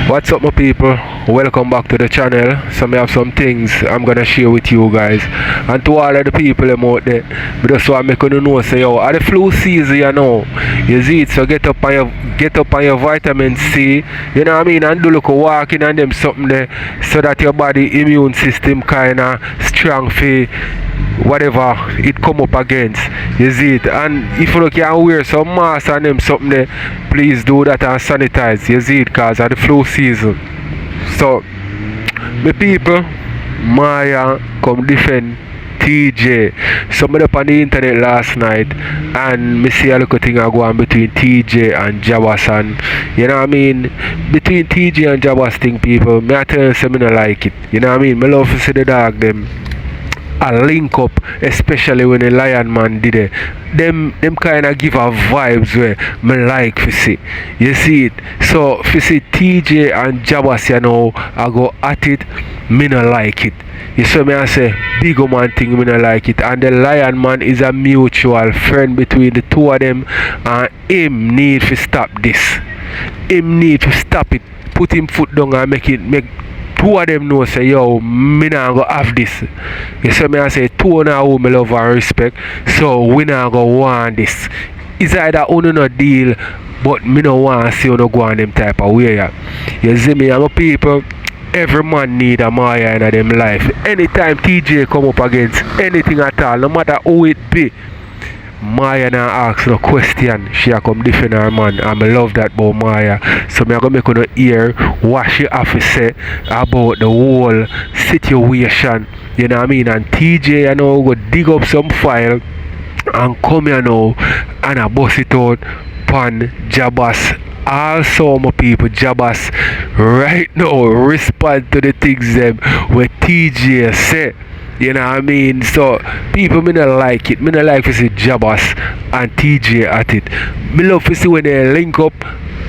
What's up my people? Welcome back to the channel. So I have some things I'm gonna share with you guys. And to all of the people out there, I just want to make you know say yo, at the flu season you know. You see it, so get up on your vitamin C, you know what I mean, and do look walking and them something there so that your body immune system kinda strong for whatever it come up against. You see it. And if you can wear some mask and them something there, please do that and sanitize. You see it, cause of the flu season. So my people, Moya come defend TJ. Somebody up on the internet last night and me see a little thing go on between TJ and Jabass, and you know what I mean, between TJ and Jabass thing, people, me I tell you say me not like it. You know what I mean? Me love to see the dog them a link up, especially when the Lion Man did it. Them kinda give a vibes where me like to see. You see it. So if you see TJ and Jabass, you know, I go at it, me not like it. You see me I say big man thing, me not like it. And the Lion Man is a mutual friend between the two of them, and him need to stop this. Him need to stop it. Put him foot down and make two of them know say yo, me not go have this. You see me I say two of them who me love and respect, so we not go want this. It's either uno no deal, but me no want to see uno go on them type of way. You see me, I'm a people, every man need a Moya in them life. Anytime TJ come up against anything at all, no matter who it be, Moya not ask no question. She a come defend her man, and I love that about Moya. So me a go make you hear what she have to say about the whole situation. You know what I mean? And TJ, you know, go dig up some file and come here now and I bust it out pan Jabass. Also my people, Jabass right now respond to the things them where TJ say. You know what I mean? So people me not like it. Me not like to see Jabass and TJ at it. Me love to see when they link up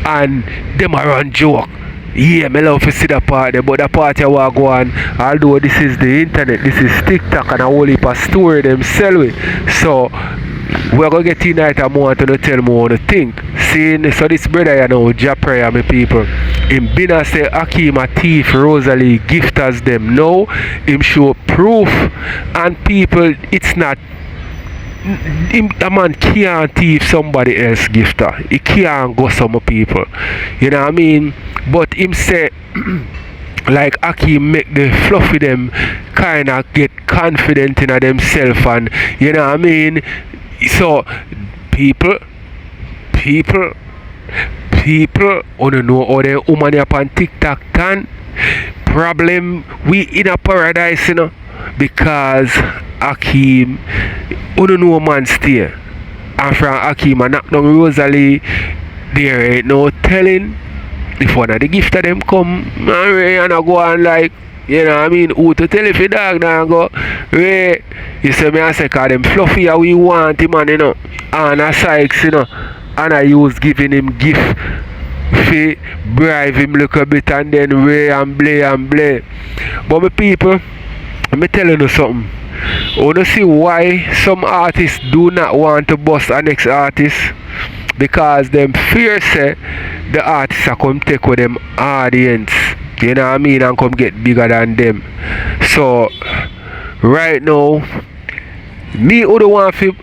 and them a run joke. Yeah, me love to see that part there, but the part you want go on, although this is the internet, this is TikTok and a whole heap of story them sell it. So we're gonna get tonight and more to tell me what to think. Seeing so this brother you know, Japra my people. Him been a say Hakeem a thief, Rosealee gift as them. No, him show proof, and people it's not a man can't thief somebody else gifter. He can't go some people. You know what I mean? But him say like Hakeem make the fluffy them kinda get confident in themselves, and you know what I mean? So people wanna know how the woman up on TikTok can problem we in a paradise, you know, because Hakeem wanna know man stay. And from Hakeem and knock down Rosealee, there ain't no telling if one of the gift of them come and I go on like, you know what I mean, who to tell if your dog now go Ray, you see me I say cause them fluffy how we want him, and you know, and a Sykes, you know, and I use giving him gift for bribe him look a bit, and then Ray and blay. But my people, let me tell you something. I want to see why some artists do not want to bust a next artist, because them fear say the artists are come take with them audience, you know what I mean, and come get bigger than them. So right now me who don't want to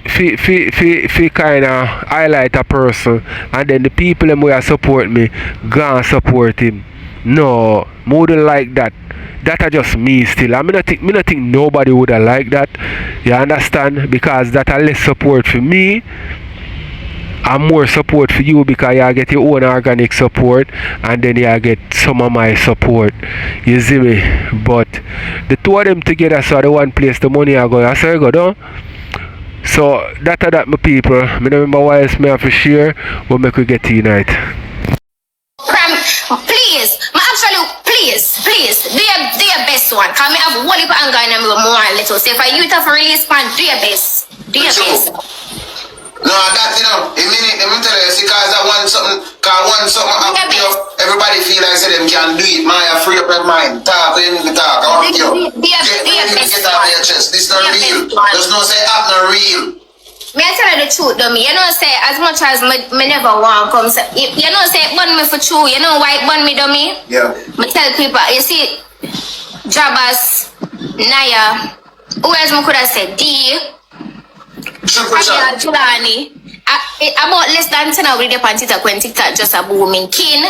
kind of highlight a person, and then the people them who support me go and support him. No, more than like that. That are just me still. I mean, me not think nobody would have like that. You understand? Because that are less support for me and more support for you, because you get your own organic support and then you get some of my support. You see me? But the two of them together, so the one place the money I go, I say go down. So that are that my people. I remember why else me have to share, but make we get tonight. Please, my absolute please, do your best one. Cause me have one little anger and I'm more and little. So if I you have a release pan, do your best. No, that you know, let me tell you, see, cause I want something happen, you know, everybody feel like say them can do it. Maya, free up your mind, talk, you need to talk. I want you. Get out of your chest. This not real. There's no say act not real. Me I tell you the truth, though. Me, you know, say as much as me never want come. Say, you know, say bun me for true. You know why it bun me, dummy? Yeah. Me tell people, you see, Jabass, Naya, who else me could have said D, Julani. About less than 10 hours with the TikTok when TikTok just a booming king.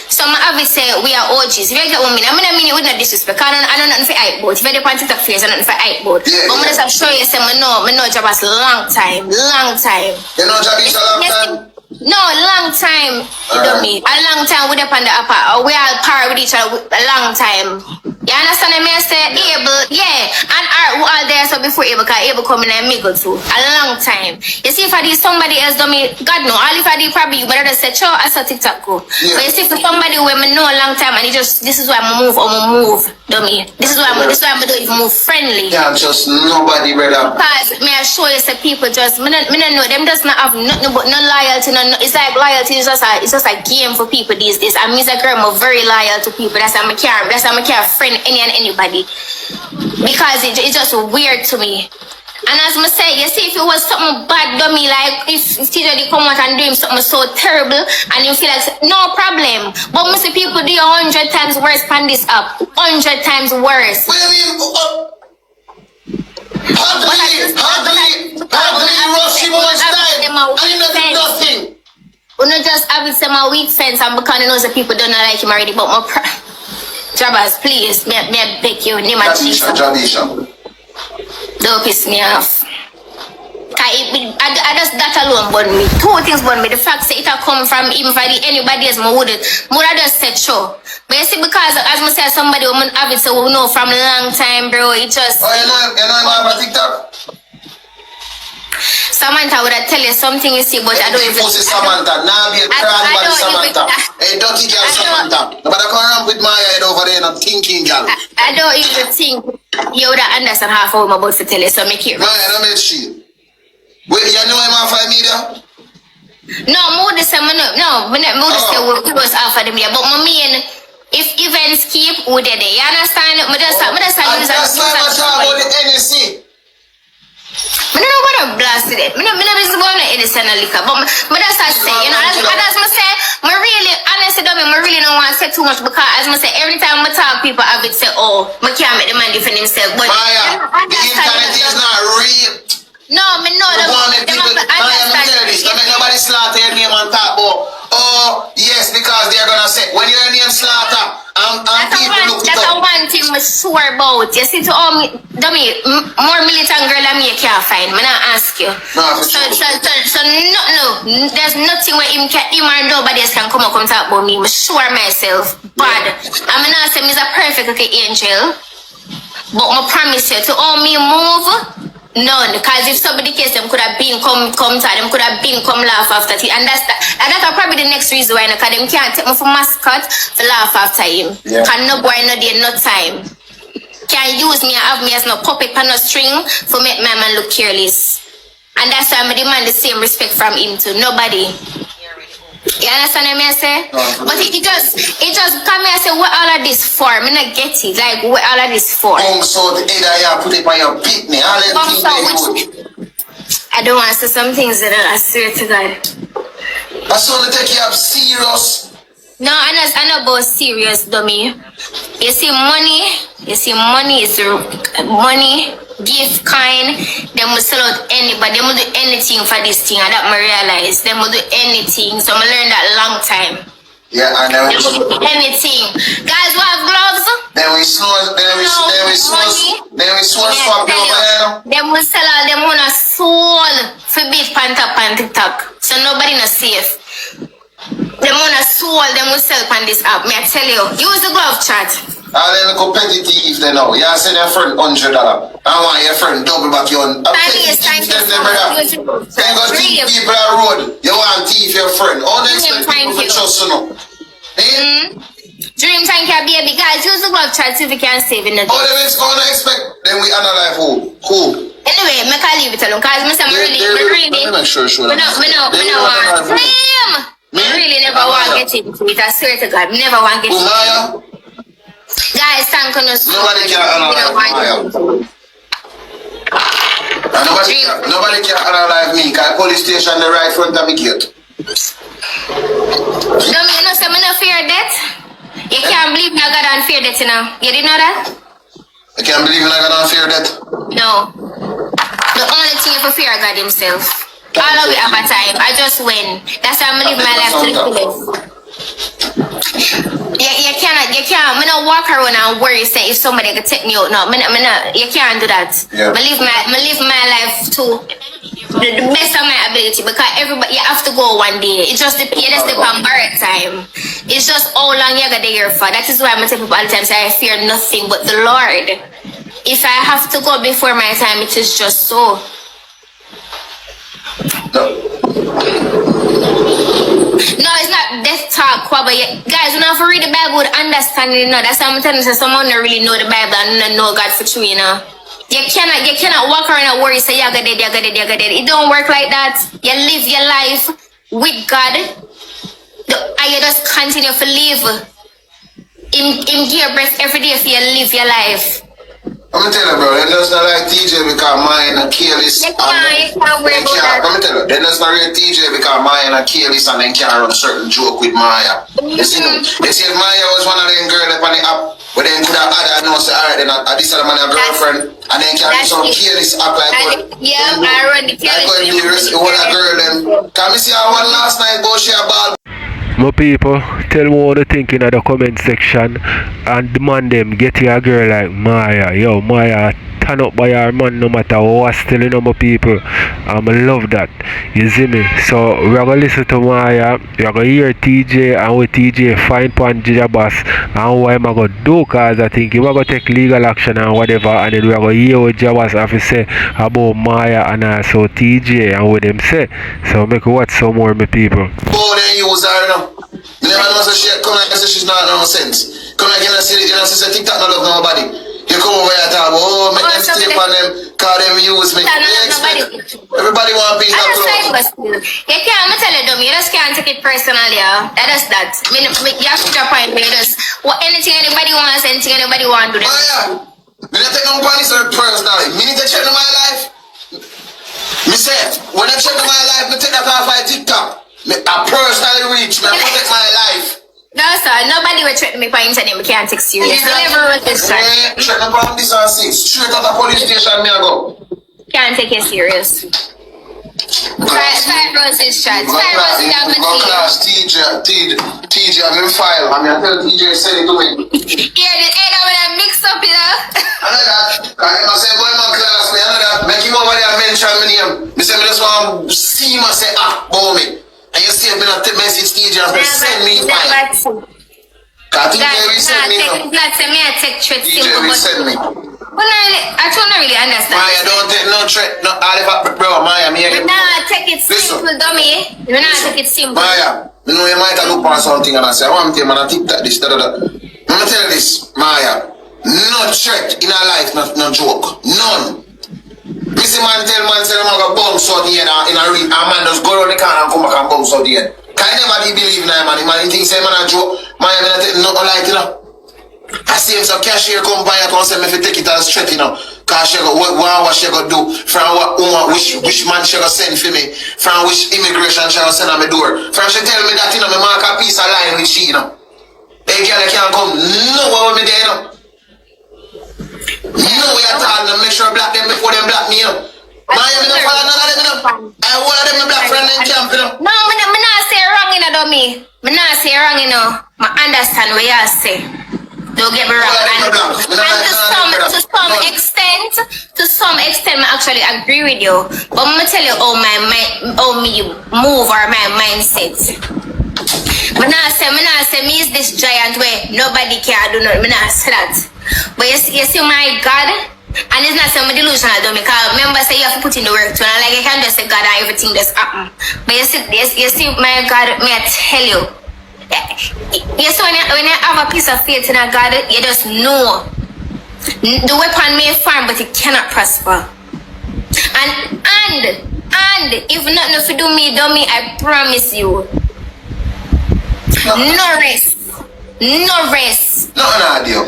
So I have it say we are OGs. If you get what I mean, I mean it with no disrespect. I don't nothing for hype boat. If you get TikTok face, I don't nothing for hype boat. But I'm just show you say me know Jabass long time. You know Jabass a long time? No, long time. You know me. A long time with the panda upper. We all par with each other a long time. You understand me? I say Abel, yeah. And who are there so before Abel, because Abel coming and me go too. A long time. You see, if I did somebody else, do me, God no. All if I did probably you, but I just said, sure, I saw TikTok go. Yeah. But you see, for somebody who me know a long time and he just, this is why I'm move, dummy. This is why I'm do it move friendly. Yeah, just nobody, brother. Because may I show you, say people just, me don't know, them does not have nothing but no loyalty. No, it's like loyalty is just a game for people these days. I mean, as a girl, I'm very loyal to people. That's how I care friend any and anybody, because it's just weird to me. And as I say, you see, if it was something bad, dummy, like if TJ come out and do him something so terrible, and you feel like no problem, but most people do 100 times worse than this up, 100 times worse. Hardly Rushy boys time, and you know nothing. We not just have it say my weak fence, and because you know the people don't like him already, but my Jabass, please, me beg you, name a Jesus. Don't piss me off. I just that alone burn me. Two things burn me. The fact that it come from even if anybody else, I wouldn't. I just said sure. But you see, because as I say, somebody who have it so we know from a long time, bro. It just. Oh, you know about TikTok? Samantha would I tell you something, you see, but I don't even. Samantha, now be a crowd by Samantha. Hey, dirty girl Samantha. But I come around with Moya head over there and I'm thinking, girl. I don't even think you would understand half of what I'm about to tell you, so make it right. Moya, don't make shit. Wait, you know him off of media? No, more the same. No, we was off of the media, but my mean, if events keep, we did it. You understand? I just talk about the NSC. I don't know what I'm blasted it. I don't want to innocent liquor, but that's what I say. You know, as I say, I really, honestly, I really don't want to say too much because as I say, every time I talk, people have it say, oh, I can't make the man defend himself. But Maya, the internet is not real. No, I know that. Maya, don't make nobody slaughter your name and talk about, oh, yes, because they're going to say, when your name slaughter, that's one thing I'm sure about. You see, to all me, dummy, more militant girl than me you can't find. I'm not ask you. No, there's nothing where him or nobody else can come up and talk about me. I'm sure myself. Bad. I'm not saying he's a perfect angel, but I promise you, to all me move. None, because if somebody case them could have been come to them could have been come laugh after it, and that's probably the next reason why, because them can't take me for mascot to laugh after him. Yeah. Can no boy no day no time. Can't use me and have me as no puppet and no string for make my man look careless. And that's why I demand the same respect from him to nobody. You understand what I say? But it just come here and say what all of this for? I not get it. Like what all of this for? So the either put it by your pitney. I don't want to say some things that I swear to God. I saw the take you up serious. No, I know about serious, dummy. You see money is money, gift kind. They will sell out anybody. They will do anything for this thing, and that I realize. They will do anything. So I learned that long time. Yeah, I know. They will do anything. Guys who have gloves? Then we source swap over. They will sell all them on a soul for beef pantap and TikTok. So nobody not safe. Them on a soul, them will sell on this app. May I tell you, use the glove chat. All them competitive they know. You send your friend $100. I want your friend double back your own. Thank you. Then go thief people on road. You want thief your friend. All the expect people to trust you know. Dream time can be a big guys. Use the glove chat so we can save in the day. All them expect. Then we analyze who. Anyway, I can't leave it alone because I'm really. I really never want to get into it. I swear to God, never want to get into it. Guys, thank you so much. Nobody can analyze Moya. And nobody can analyze me, because police station the right front of me gate. No, you know, so I'm not fear death. You can't believe I got on fear death, you know. You didn't know that? I can't believe I got on fear death. No. The only thing you fear God himself. All of it have a time. I just win. That's why I'm live my life to the fullest. You can't. I don't walk around and worry say if somebody could take me out. No, you can't do that. Yeah. I live my life to the best of my ability, because everybody, you have to go one day. It just depends on birth time. It's just how long you got there for. That is why I'm tell people all the time say I fear nothing but the Lord. If I have to go before my time, it is just so. No, it's not death talk, but guys, when I read the Bible, would understand it. No, that's why I'm telling you. Someone don't really know the Bible and don't know God for true, you know. You cannot walk around and worry, say, you got dead. It don't work like that. You live your life with God, and you just continue to live. Give your breath every day for you live your life. I'm gonna tell you, bro, they're just not like TJ because mine and careless. You can't worry about that. I'm gonna tell you, they're just not real TJ because mine and careless and then can't run a certain joke with Moya. You see, they said Moya was one of them girls up on the app, but then could have had no say, alright, then I decided I'm a girlfriend, and then can't do some careless app like what. Yeah, I run the careless. Like when you want a girl, then. Can we see how one last night, but she a ball? My people, tell me what you think in the comment section and demand them get your girl like Moya. Yo, Moya, turn up by your man no matter what, still, you know, my people. I love that. You see me? So we're gonna listen to Moya, we're gonna hear TJ, and with TJ find Wid Jabass and what I'm gonna do, cause I think we're gonna take legal action and whatever, and then we're gonna hear what Jabass have to say about Moya and also TJ and what them say. So make watch some more, my people. Oh, then you was there, you know. You never know, so she come like say she's not no sense. Come like you know, say TikTok not love nobody. You come over here and talk, oh, make them stay on them, call them use me. Everybody want peace and love. You can't, I'm tell you, dummy, you just can't take it personally, yeah. That's that. I mean, you have to your point, but you just, anything anybody wants, anything anybody want to do. Oh, yeah. Me not take no money personally. Me need to check on my life. Me say, when I check on my life, me take that off my TikTok. I personally reach me, I protect my life. No, sir, nobody will threaten me for internet, we can't take serious. I never wrote this shit. Check the bomb this on 6. Straight out the police station, me I go. Can't take it serious. Five roses shot. 5 roses down the class, TJ, I'm in file. I mean, I tell TJ, send it to me. Yeah, the end of it mix up, you know. I know that. I say, boy, my class, me, I know that. Make him over there mention my name. Me say, me just want to see him and say, about me. And you see me not take message TJ and send me file. Because TJ will send me now. That's me, I take threat. TJ will send me. Well, I don't really understand. Moya, don't take no threat, no Oliver, bro, Moya, me again. Nah, take it simple, dummy. You know, take it simple. Moya, you know you might have look for something and I say, I want to tell you, man, I TikTok this, da. I'm gonna tell you this, Moya, no threat in our life, no joke, none. This man tell I'm gonna bounce out the head in a ring, and man just go around the corner and come back and bounce out the head. Can I never believe in that, man? He thinks, man, a joke. Moya, I'm not taking nothing like it, you know. I see him some cashier come by and say me if you take it as threat, you know. Cause she go what she go do, from what which man she go send for me, from which immigration she go send on my door. From she tell me that, you know, me mark a piece of line with she, you know. Hey girl, you can't come nowhere with me there, you know. No way at all, no, make sure black them before them black me, you know. Moya, me don't follow none of them, you know. I one of them my black friend in camp, you know. No, me not say wrong, you know, dummy. Me not say wrong, you know. I understand what you say. Don't get me wrong. And to some extent, I actually agree with you. But I'm gonna tell you how me move or my mindset. Me not say me is this giant where nobody can do nothing. Me not say that. But you see my God, and it's not some delusional though, because remember say you have to put in the work too. And like you can't just say God and everything just happen. But you see my God, may I tell you. Yes, when you have a piece of faith in a God, you just know the weapon may farm, but it cannot prosper. And if nothing to do me, I promise you, no rest. No rest. No idea. No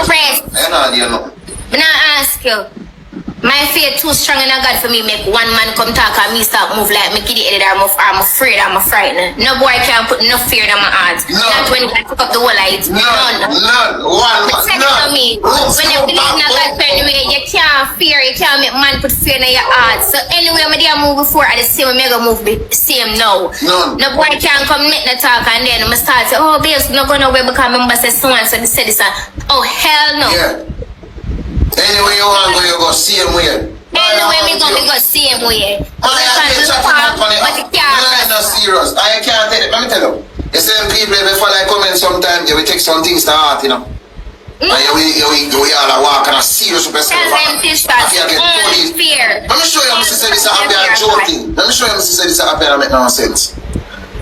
rest. But now I ask you, My faith too strong in a God for me make one man come talk and me start move like me giddy headed. I'm afraid, I'm frightened. No boy can put no fear in my heart. Not when I took up the whole light. None. One. None. Me. When you believe in a God anyway, you can't fear, you can't make man put fear in your heart. So anyway, I did move before I the same me go move the same now. None. No boy can come make the talk and then I start say, oh babes, not gonna way because remember say so and so say this. Oh hell no. Yeah. Anyway, you want to go, you go same way. Anyway, we go same way. But you can't not serious. I can't tell it. Let me tell you. The same people, before I come in sometimes, they will take some things to heart, you know. And we all walk and a serious person. Fear. Let me show you how Mr. This is happy and joking. Let me show you how Mr. This is happy and make no sense.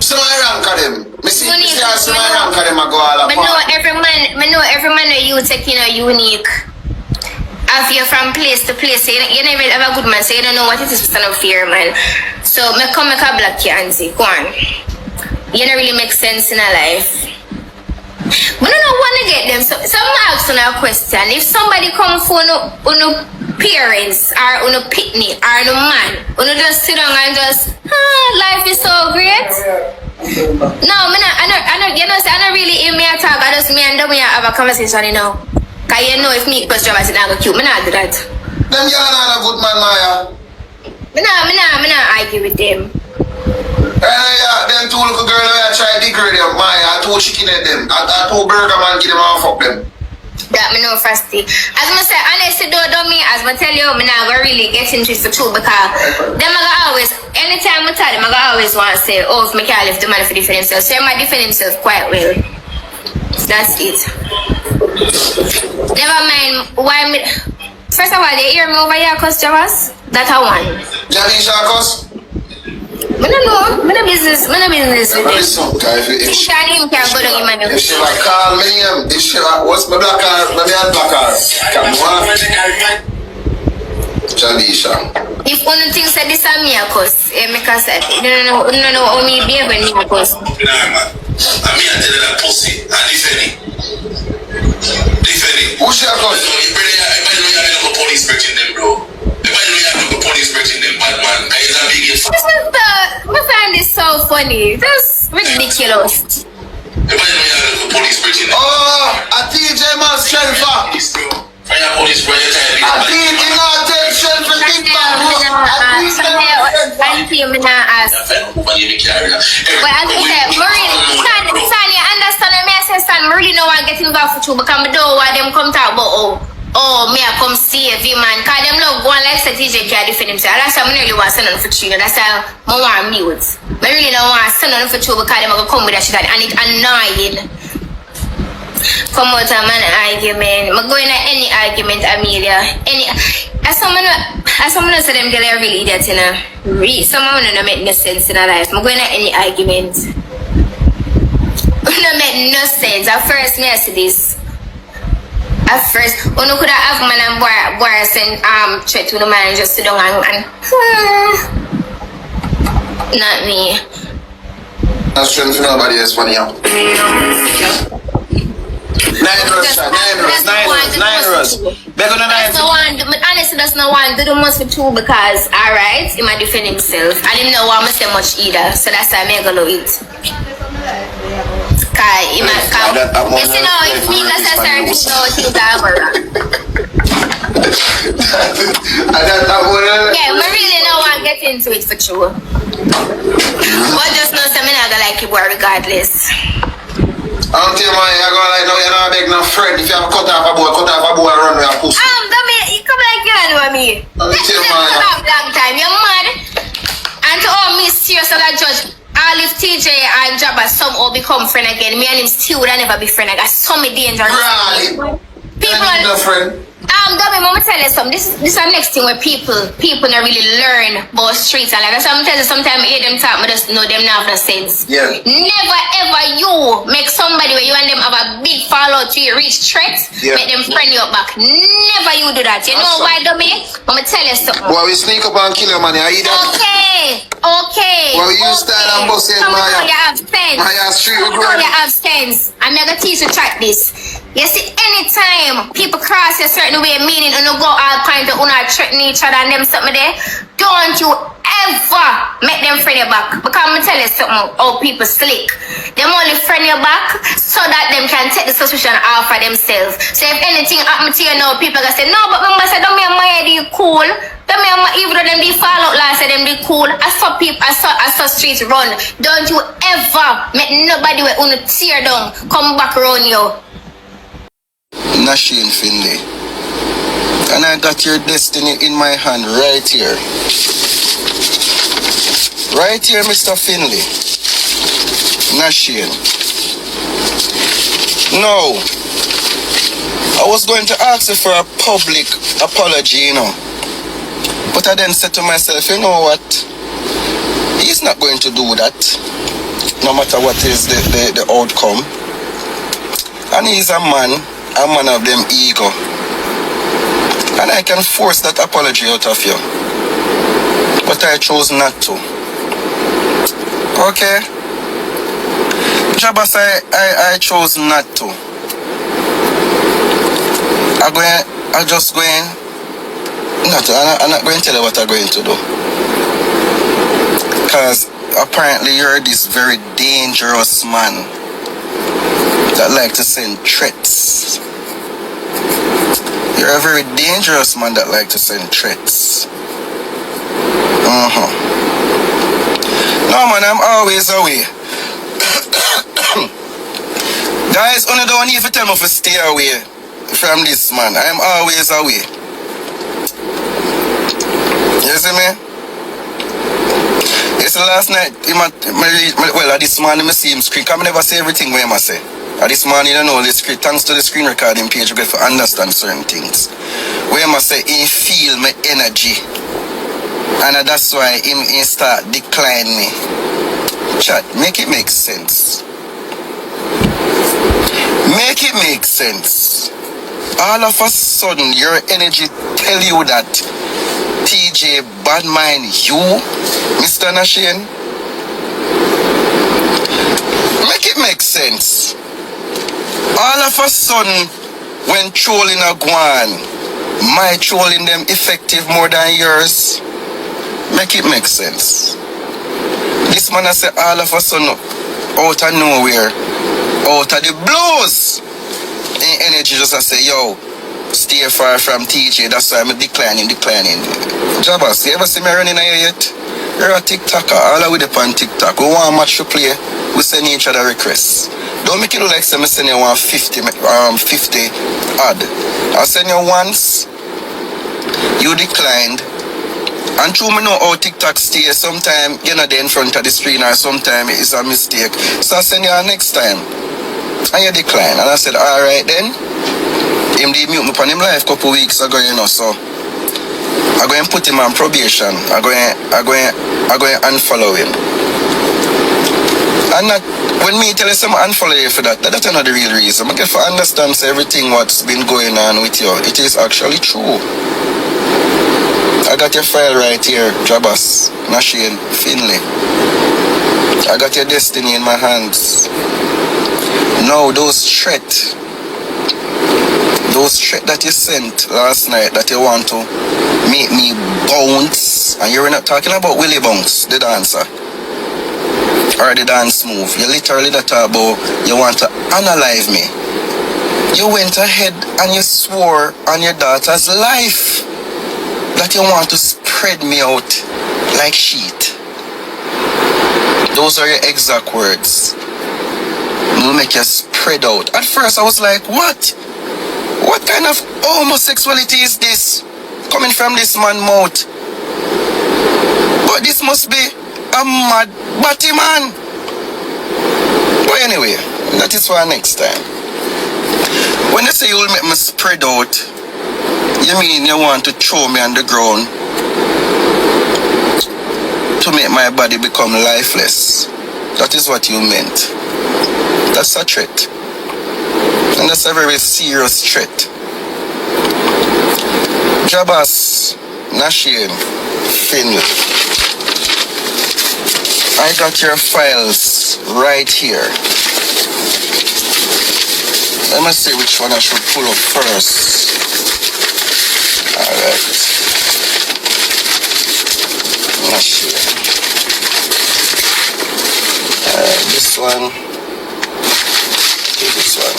Some I rank of them. I see some I rank of them I go all apart. I know every man that you take, you know, unique. If you're from place to place, you never have a good man, so you don't know what it is to stand up fear, man. So, I come make a black you and say, go on. You don't really make sense in a life. But I don't want to get them. So I'm asking a question. If somebody come for no parents, or no picnic, or no man, you just sit down and just, life is so great. No, I don't really hear me talk. I just me and them have a conversation, you know. Cause you know if me question about it, I go cute. Me not do that. Them y'all not a good man, Moya. Me not argue with them. Them two little girls I try to degrade them, Moya. 2 chicken at them. I 2 burger man give them off up them. That me know firstly. As I say, honestly don't me, as I tell you, me not go really get into it for true because them I go always, anytime I tell them, I go always want to say, oh, if me can't lift the man for defend himself. So I might defend himself quite well. That's it. Never mind why me. First of all, they hear me over here, cause Jabass. That's a one. Johnny Sharkos? I don't know. I'm not business with them. If she like call me, if she like, what's my black card? Let me have black card. Come on. Jalisha. If one thing said this on me, cause Emeka said, no, how me behave when me, cause. Nah, man. I mean, I tell you that pussy. And defending. Who's your cause? Everybody know you have no police searching them, bro. Everybody know you have no police searching them, bad man. I find this so funny. That's ridiculous. Everybody know you have no police searching them. Oh, a TJ man strength for. Find a police bro, you're trying to be a TJ not take strength for big man. Thank you, me not ask. But as I said, Sanya, understand me, I say, Stan, really know I get involved with you because I don't want them come talk about, me I come save you, man. Because them not go on like strategic can defend himself. That's why I really want to send on for you. That's why I want to mute. I really don't want to send on for you because them are going to come with that shit and it's annoying. Come out of an argument. I'm going to any argument, Amelia. As someone else said them girls are really idiot, you know. Someone don't make no sense in our life. I'm going to any argument. Don't make no sense. At first, me I see this. At first, you could have man and boy send threat to the man just sit down and not me. That's true to nobody else funny. 9 rows. Better than 9. Honestly, that's no one do the most for 2 because, alright, he might defend himself. I didn't know I say much either, so that's why I'm going to it. Because he might come. You know, if me got a certain things yeah, I really don't want to get into it for sure. But just know I'm not going to like you boy regardless. I don't tell you, man, you're going like, no, you're not beg no friend. If you have cut off a boy and run with a pussy. You come like you know me. I'm tell you, man. Long time, you're mad. And to all me serious as a judge, I'll if TJ and Jabass somehow become friend again. Me and him still would never be friend again. So many dangerous. Really? People are no friend. Dummy, I'm tell you something. This is the next thing where people don't really learn about streets and like that. Sometimes I hear them talk, but just know them not have no sense. Yeah. Never ever you make somebody where you and them have a big fall out to you reach threats, make them friend you back. Never you do that. You know why, dummy? I'ma tell you something. Boy, we sneak up and kill your man. You hear that? Okay. Well, you style and boss it, Moya. You have sense. Moya street You have sense. I'm not gonna teach you track this. You see, anytime people cross a certain way, meaning you go all kind of threaten each other and them something there, don't you ever make them friend you back. Because I'm gonna tell you something, how people slick. Them only friend you back so that them can take the suspicion off of themselves. So if anything happen to you now, people gonna say, no, but remember, say, don't me and Moya be cool. Don't me and Moya, even though them be fall out last, say them be cool. I saw people, I saw streets run. Don't you ever make nobody with you tear down come back around you. Nasheen Finley. And I got your destiny in my hand right here. Right here, Mr. Finley. Nasheen. No. I was going to ask you for a public apology, you know. But I then said to myself, you know what? He's not going to do that. No matter what is the outcome. And he's a man of them ego. And I can force that apology out of you. But I chose not to. Okay? Jabass, I chose not to. I'm not going to tell you what I'm going to do. Because apparently you're this very dangerous man that like to send threats. You're a very dangerous man that like to send threats. No man, I'm always away. Guys, only don't even tell me to stay away from this man. I'm always away. You see me? It's last night, at this morning I see him screen. I never say everything what I say. At this morning, you know, thanks to the screen recording page, you get to understand certain things. Where I say, he feel my energy. And that's why he start decline me. Chat, make it make sense. Make it make sense. All of a sudden, your energy tell you that TJ bad mind you, Mr. Nasheen. Make it make sense. All of a sudden, when trolling a guan, my trolling them effective more than yours. Make it make sense. This man I say all of a sudden, out of nowhere, out of the blues, in energy just I say, yo, stay far from TJ, that's why I'm declining. Jabass, you ever see me running here yet? You're a TikToker, all the way up on TikTok. We want a match to play, we send each other requests. Don't make it look like I'm sending you 50 odd. I'll send you once, you declined, and true me know how TikTok stays. Sometimes you're not there in front of the screen or sometimes it's a mistake. So I'll send you next time. And you decline. And I said, alright then. Him did mute me upon him live a couple weeks ago, you know, so I'm going to put him on probation. I'm going to unfollow him. And not, when me tell you some unfollow you for that, that's not the real reason. I get to understand everything what's been going on with you. It is actually true. I got your file right here, Jabass, Nasheen, Finley. I got your destiny in my hands. No, those threats that you sent last night that you want to make me bounce, and you're not talking about Willie Bounce, the dancer, or the dance move. You literally that about you want to analyze me. You went ahead and you swore on your daughter's life that you want to spread me out like sheet. Those are your exact words. Will make you spread out. At first I was like, what? What kind of homosexuality is this coming from this man's mouth? But this must be a mad batty man. But anyway, that is for next time. When they say you will make me spread out, you mean you want to throw me on the ground to make my body become lifeless? That is what you meant. That's a threat. And And that's a very serious threat. Jabass, Nashien, Finley. I got your files right here. Let me see which one I should pull up first. Alright. Nashien. This one. This one.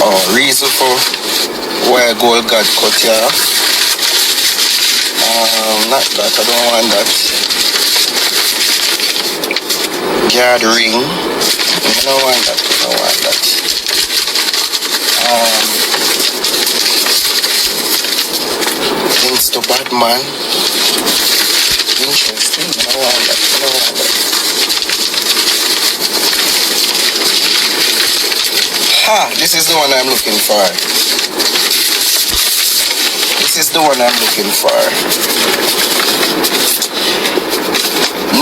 Oh, reason for why gold got cut here. Not that, I don't want that. Guard ring. I don't want that, I don't want that. Links to Batman. Interesting, I don't want that, I don't want that. Ha! This is the one I'm looking for. This is the one I'm looking for.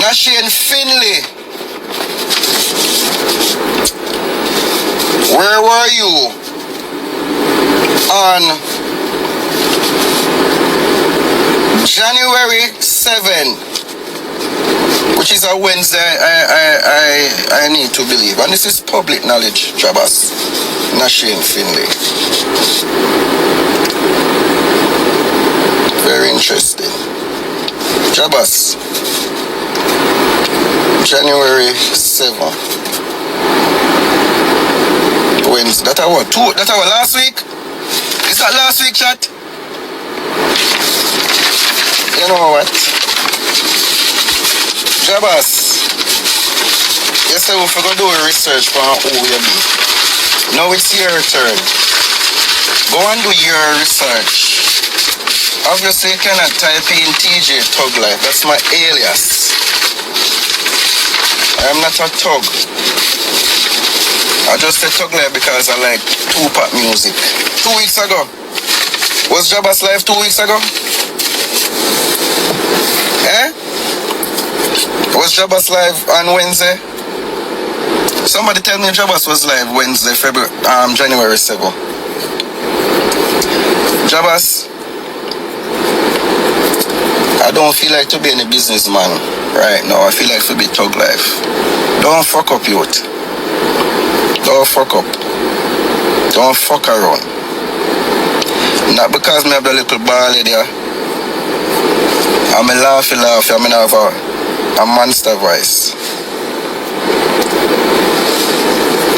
Nashien Finley. Where were you on January 7, which is a Wednesday? I need to believe, and this is public knowledge. Jabass, Nashien Finley. Very interesting. Jabass, January 7. Wednesday. That our two. That our last week. Is that last week, chat? You know what? Jabass. Yesterday we forgot to do a research for who we be. Now it's your turn. Go and do your research. Obviously you cannot type in TJ Thug Life. That's my alias. I am not a thug. I just said Thug Life because I like Tupac music. 2 weeks ago. Was Jabass live 2 weeks ago? Eh? Was Jabass live on Wednesday? Somebody tell me Jabass was live Wednesday, January 7. Jabass, I don't feel like to be any businessman right now. I feel like to be Thug Life. Don't fuck up, youth. Don't fuck up. Don't fuck around. Not because me have the little ball there. I'm a laughy, I'm gonna have a monster voice.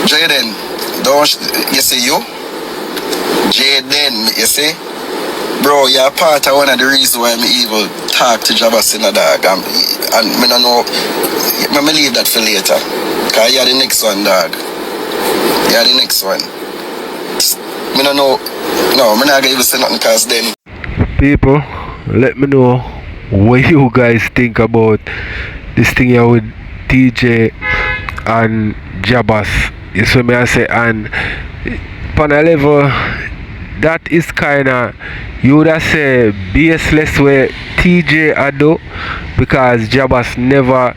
Jayden, don't you see you? Jayden, you see? Bro, you're part of one of the reasons why I'm even talk to Jabass in the dog. And I don't know, I'm going to leave that for later. Because you're the next one, dog. You're the next one. I don't know, no, I'm not going to even say nothing because then. People, let me know what you guys think about this thing here with TJ and Jabass. You see me I say, and on a level that is kinda, you would have say baseless where TJ I do, because Jabass never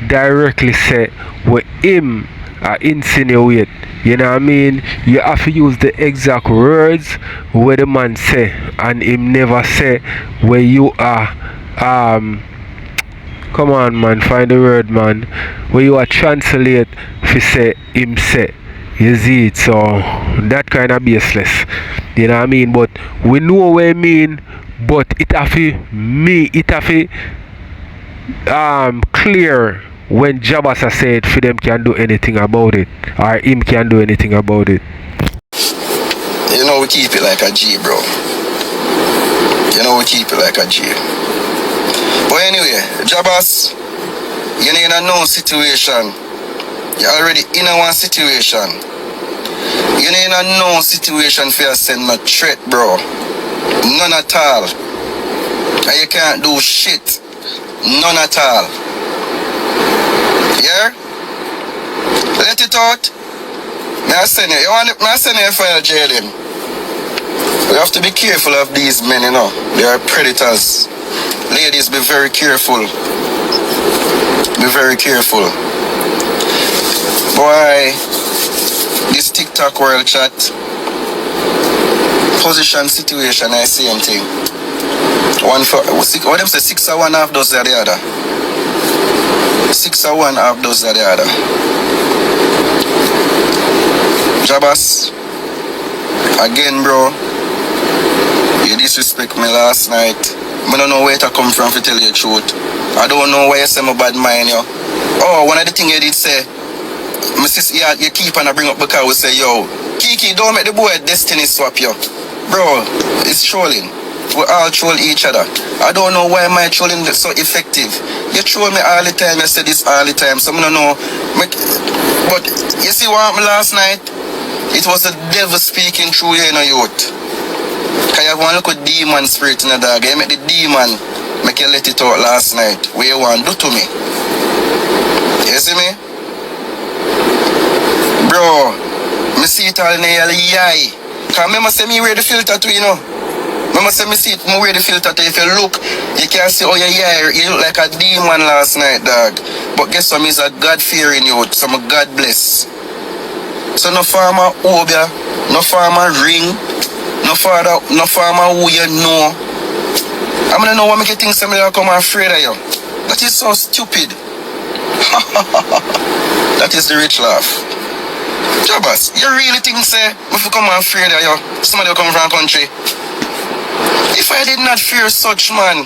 directly say what him insinuate. You know what I mean? You have to use the exact words where the man say, and him never say where you are come on man, find the word man, where you are translate if say him say. You see it, so that kind of baseless. You know what I mean? But we know what I mean, but it have to clear when Jabass said for them can do anything about it, or him can do anything about it. You know we keep it like a G, bro. You know we keep it like a G. But anyway, Jabass, you're in a known situation. You're already in a one situation. You're in a known situation for you send my threat, bro. None at all. And you can't do shit. None at all. Yeah? Let it out. May I send you? May I send you a file, Jayden? We have to be careful of these men, you know. They are predators. Ladies, be very careful. Be very careful. Boy, this TikTok world chat, position, situation, I same thing. What them say, 6 or 1 half does the other. 6 or 1 half does the other. Jabass, again, bro, you disrespect me last night. I don't know where to come from to tell you the truth. I don't know why you say my bad mind, yo. Oh, one of the things you did say, my sister, you keep on bring up because we say, yo, Kiki, don't make the boy destiny swap, yo. Bro, it's trolling. We all troll each other. I don't know why my trolling is so effective. You troll me all the time, you say this all the time, so I don't know. But you see what happened last night? It was the devil speaking through you in a youth. Because you have one look at demon spirit in the dog. You make the demon make you let it out last night. What you want to do to me? You see me? Bro, me see it all in the eye. Because remember say me wear the filter too, you know. Remember say me see it, me wear the filter too. If you look, you can see oh yeah, you look like a demon last night, dog. But guess what? Me's a God-fearing youth. So I'm God bless. So no farmer Obia, no farmer Ring, no farmer who you know. I'm gonna know what make you think somebody will come afraid of you. That is so stupid. That is the rich laugh. Jabass, you really think say if you come afraid of you, somebody will come from a country? If I did not fear such man,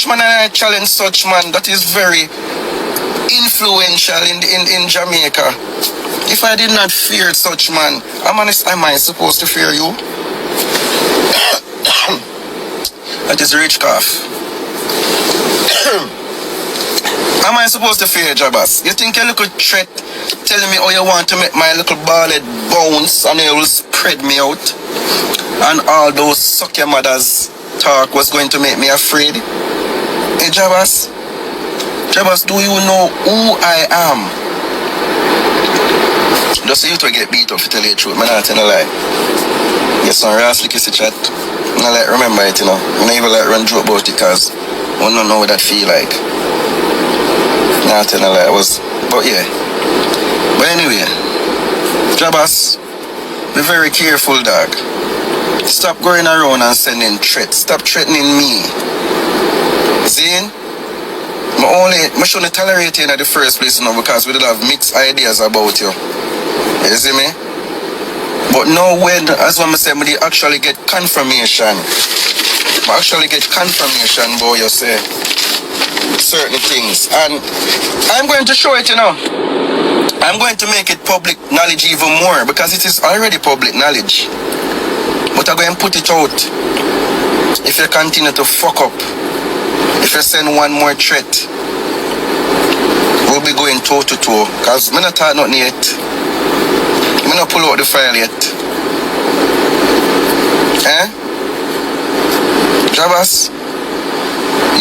and I challenge such man, that is very influential in Jamaica. If I did not fear such man, am I supposed to fear you? That is rich cough. Am I supposed to fear Jabass? You think a little threat telling me how you want to make my little ballad bounce and you will spread me out? And all those suck your mother's talk was going to make me afraid? Hey Jabass, do you know who I am? Just so you to get beat up to tell you the truth, I'm not telling a lie. Yes, son, Rosealee kiss the chat. I like remember it, you know. I don't even like run joke about it because I don't know what that feel like. Not telling a lie, but yeah. But anyway, Jabass, be very careful, dog. Stop going around and sending threats. Stop threatening me. See? I shouldn't tolerate you in the first place, you know, because we did have mixed ideas about you. You see me? But now when, as one say, we actually get confirmation. Boy, you say certain things. And I'm going to show it, you know. I'm going to make it public knowledge even more because it is already public knowledge. But I'm going to put it out. If you continue to fuck up, if you send one more threat, we'll be going toe to toe. Because I'm not talking nothing yet. I'm not pull out the file yet. Jabass,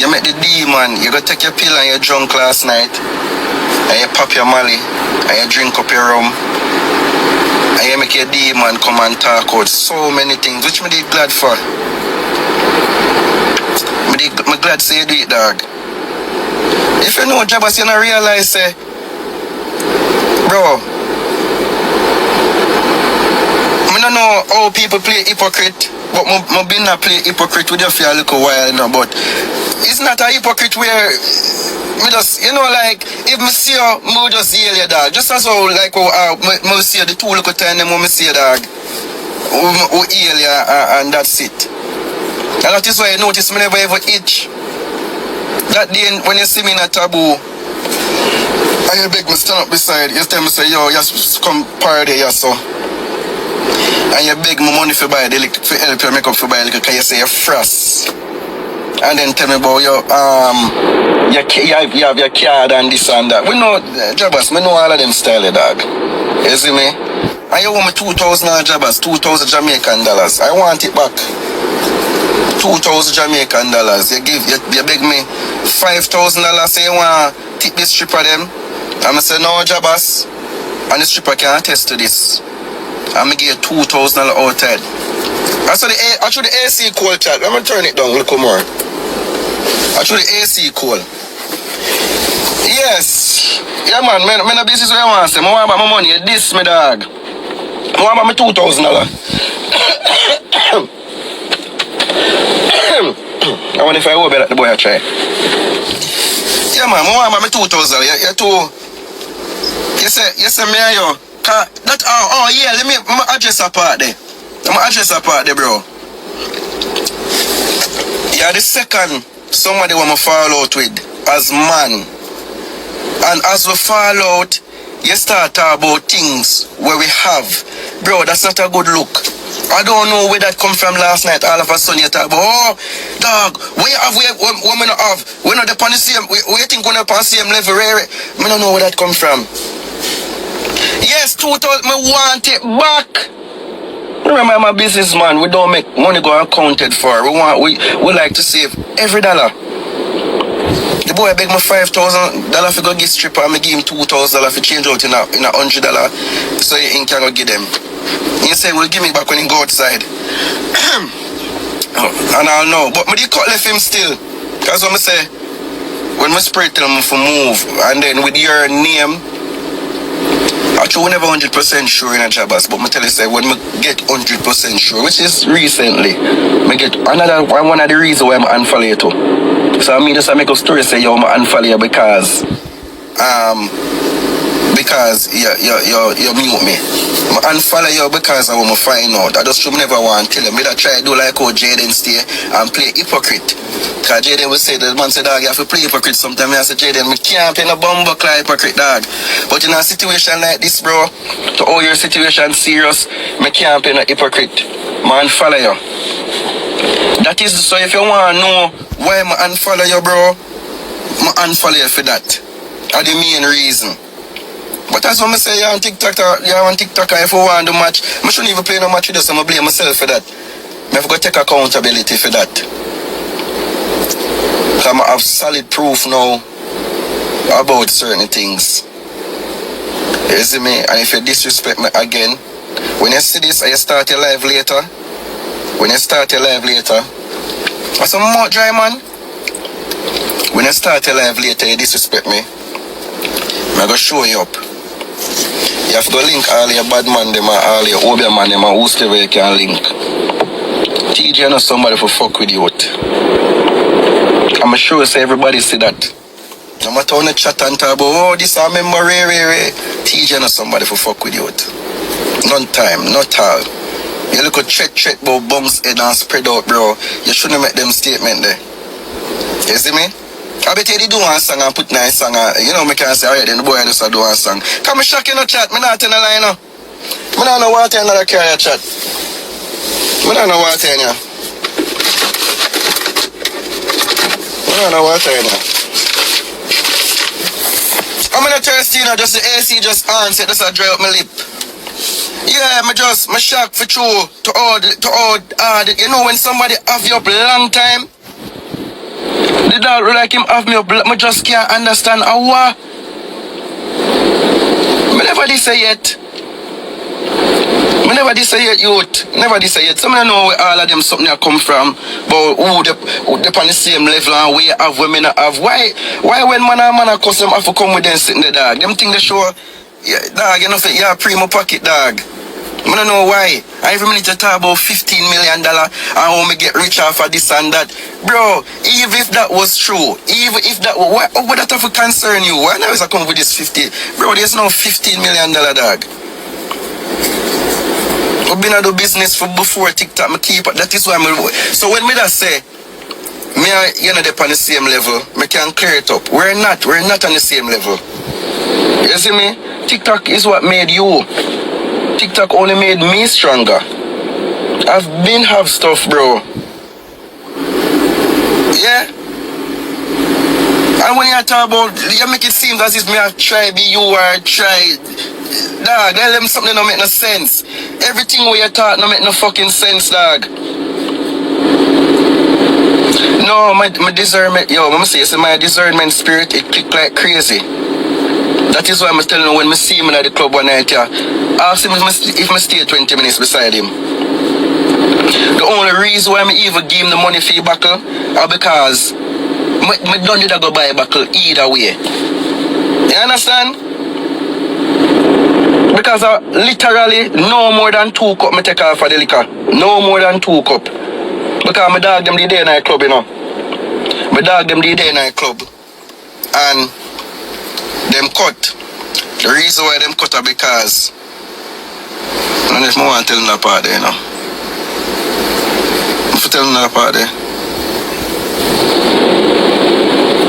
you met the demon. You go take your pill and you're drunk last night. And you pop your molly. And you drink up your rum. And you make your demon come and talk out so many things. Which me did glad for. I'm glad to say you do it, dog. If you know Jabass, you don't realize, bro, I don't know how people play hypocrite, but I been not play hypocrite with you for a little while, you know, but it's not a hypocrite where me just, you know, like, if me see you, me just yell you, dog. Just as how, like, me see you, the two little time when me see you, dog, we yell you, and that's it. And that is why I notice me never ever itch. That day when you see me in a taboo, and you beg me stand up beside, you tell me say, yo, you come party here, so. And you beg me money for buy the liquor, for help you make up for buy the liquor, because you say you're frost. And then tell me about your you have your card and this and that. We know, Jabass, we know all of them style, dog. You see me? And you owe me 2,000 Jabass, 2,000 Jamaican dollars. I want it back. 2,000 Jamaican dollars. You beg me $5,000, say you want to tip this stripper them. And I say, no, Jabass. And the stripper can attest to this. I'm going to give you $2,000 outside. Actually, the AC cool, chat. Let me turn it down a little more. Actually, the AC cool. Yes. man, me no business where I want to say. I want about my money. This, me dog. I want about my $2,000. I wonder if I will bet the boy I try. Yeah, man, I want about my 2,000. You too. You say me and you. That, yeah, let me address a part there. Bro. Yeah, the second somebody want to fall out with as man. And as we fall out, you start talking about things where we have. Bro, that's not a good look. I don't know where that come from last night. All of a sudden you talk about, oh, dog, we not have. We're not upon the same, we think we're not upon the same level. I don't know where that come from. Yes, 2,000, I want it back. Remember, my businessman, we don't make money go accounted for. We like to save every dollar. The boy beg me $5,000 for go get stripper and I give him $2,000 for change out in a $100 so he can go get them. He say, well, give me back when he go outside. And I'll know. But me cut left him still. Because when I say, when I spray tell him to move, and then with your name, actually, we're never 100% sure in a Jabass, but I tell you, say, when I get 100% sure, which is recently, I get one of the reasons why I'm unfollow you too. So I mean, just make a story say, yo, I'm unfollow you because you mute me. I unfollow you because I want to find out. I just should never want to tell you. I try to do like how Jayden stay and play hypocrite. Because Jayden will say, the man say, dog, you have to play hypocrite sometimes. I say, Jayden, I can't play no bumble hypocrite, dog. But in a situation like this, bro, to all your situation serious, I can't play no hypocrite. I unfollow you. That is, so if you want to know why I unfollow you, bro, I unfollow you for that. That's the main reason. But that's what I say, you're on TikTok, if I want to do match, I shouldn't even play no match with you, so I blame myself for that. I have to take accountability for that. Because I have solid proof now about certain things. You see me? And if you disrespect me again, when you see this and you start your live later, that's some more dry, man. When you start your live later, you disrespect me, I'm going to show you up. You have to go link all your bad man them and all your obia man them and whoever you can link. TJ not somebody for fuck with you. I'm sure say everybody see that. No matter how you chat and talk about, oh, this I remember, TJ not somebody for fuck with you. None time, not all. You look at check about bunks head and spread out, bro. You shouldn't make them statement there. You see me? I bet you do one song and put nice song on. You know, me can say, alright, then the boy just do one song. Come shock you no chat, me not tell a lie, no. Me not know what another carrier chat. Me not know what you. I'm not thirsty, you know, just the AC just answer, just a dry up my lip. Yeah, me shock for true to all, you know, when somebody have you up a long time, the dog like him have me up, me just can't understand how. Me never this say yet. Youth. Never this say yet. Some of you know where all of them something that come from, but who they on the same level and we have women have. Why when man and cuss them have to come with them sitting there, dog? Them think they show, yeah, dog, you know, you're primo pocket, dog. I don't know why. Every minute you talk about $15 million and how me get rich off of this and that. Bro, even if that was true, what would that have to concern you? Why now is I come with this 50? Bro, there's no $15 million, dog. I've been at the business for before TikTok, me keep it. That is why so when me that say, me and you know they're on the same level, me can clear it up. We're not on the same level. You see me? TikTok is what made you. TikTok only made me stronger. I've been have stuff, bro. Yeah? And when you talk about, you make it seem as if me have tried be you or tried. Dog, tell them something don't make no sense. Everything where you talk don't make no fucking sense, dog. No, my discernment, I'm say my discernment spirit, it click like crazy. That is why I'm telling you when I see him at the club one night, ask him if I stay 20 minutes beside him. The only reason why I even give him the money for your buckle are because I don't need to go buy a buckle either way. You understand? Because literally no more than 2 cup me take off for the liquor. No more than 2 cup. Because my dog them the day night club, you know. My dog them the day night club. And them cut. The reason why them cut are because I don't know if I want to tell them that part there, you know. If I tell them that part there.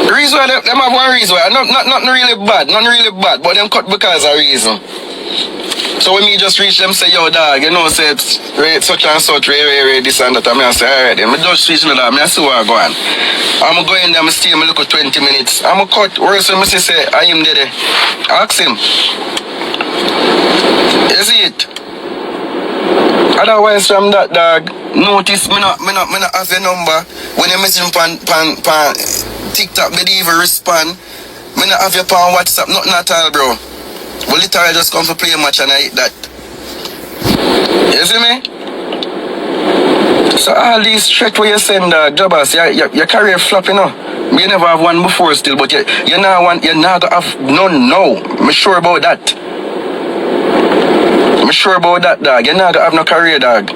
The reason why them have one reason why. Nothing really bad, but them cut because of reason. So when me just reach them say, yo dog, you know, say rate such and such, rate this and that, and I say, alright then, I just reach me that, I see where I go on. I'm going there, I stay, I look at 20 minutes. I'm a cut, worse when I say, I am there. Ask him. You see it? Otherwise from that dog, notice me not have your number. When you message me pan TikTok, they didn't even respond. Me not have your pan WhatsApp, nothing at all, bro. Well, literally just come to play a match and I eat that. You see me? So all these threats where you send Jabass, your career flop, you know. You never have one before still, but you not gonna have none now. I'm sure about that. I'm sure about that, dog. You're not gonna have no career, dog.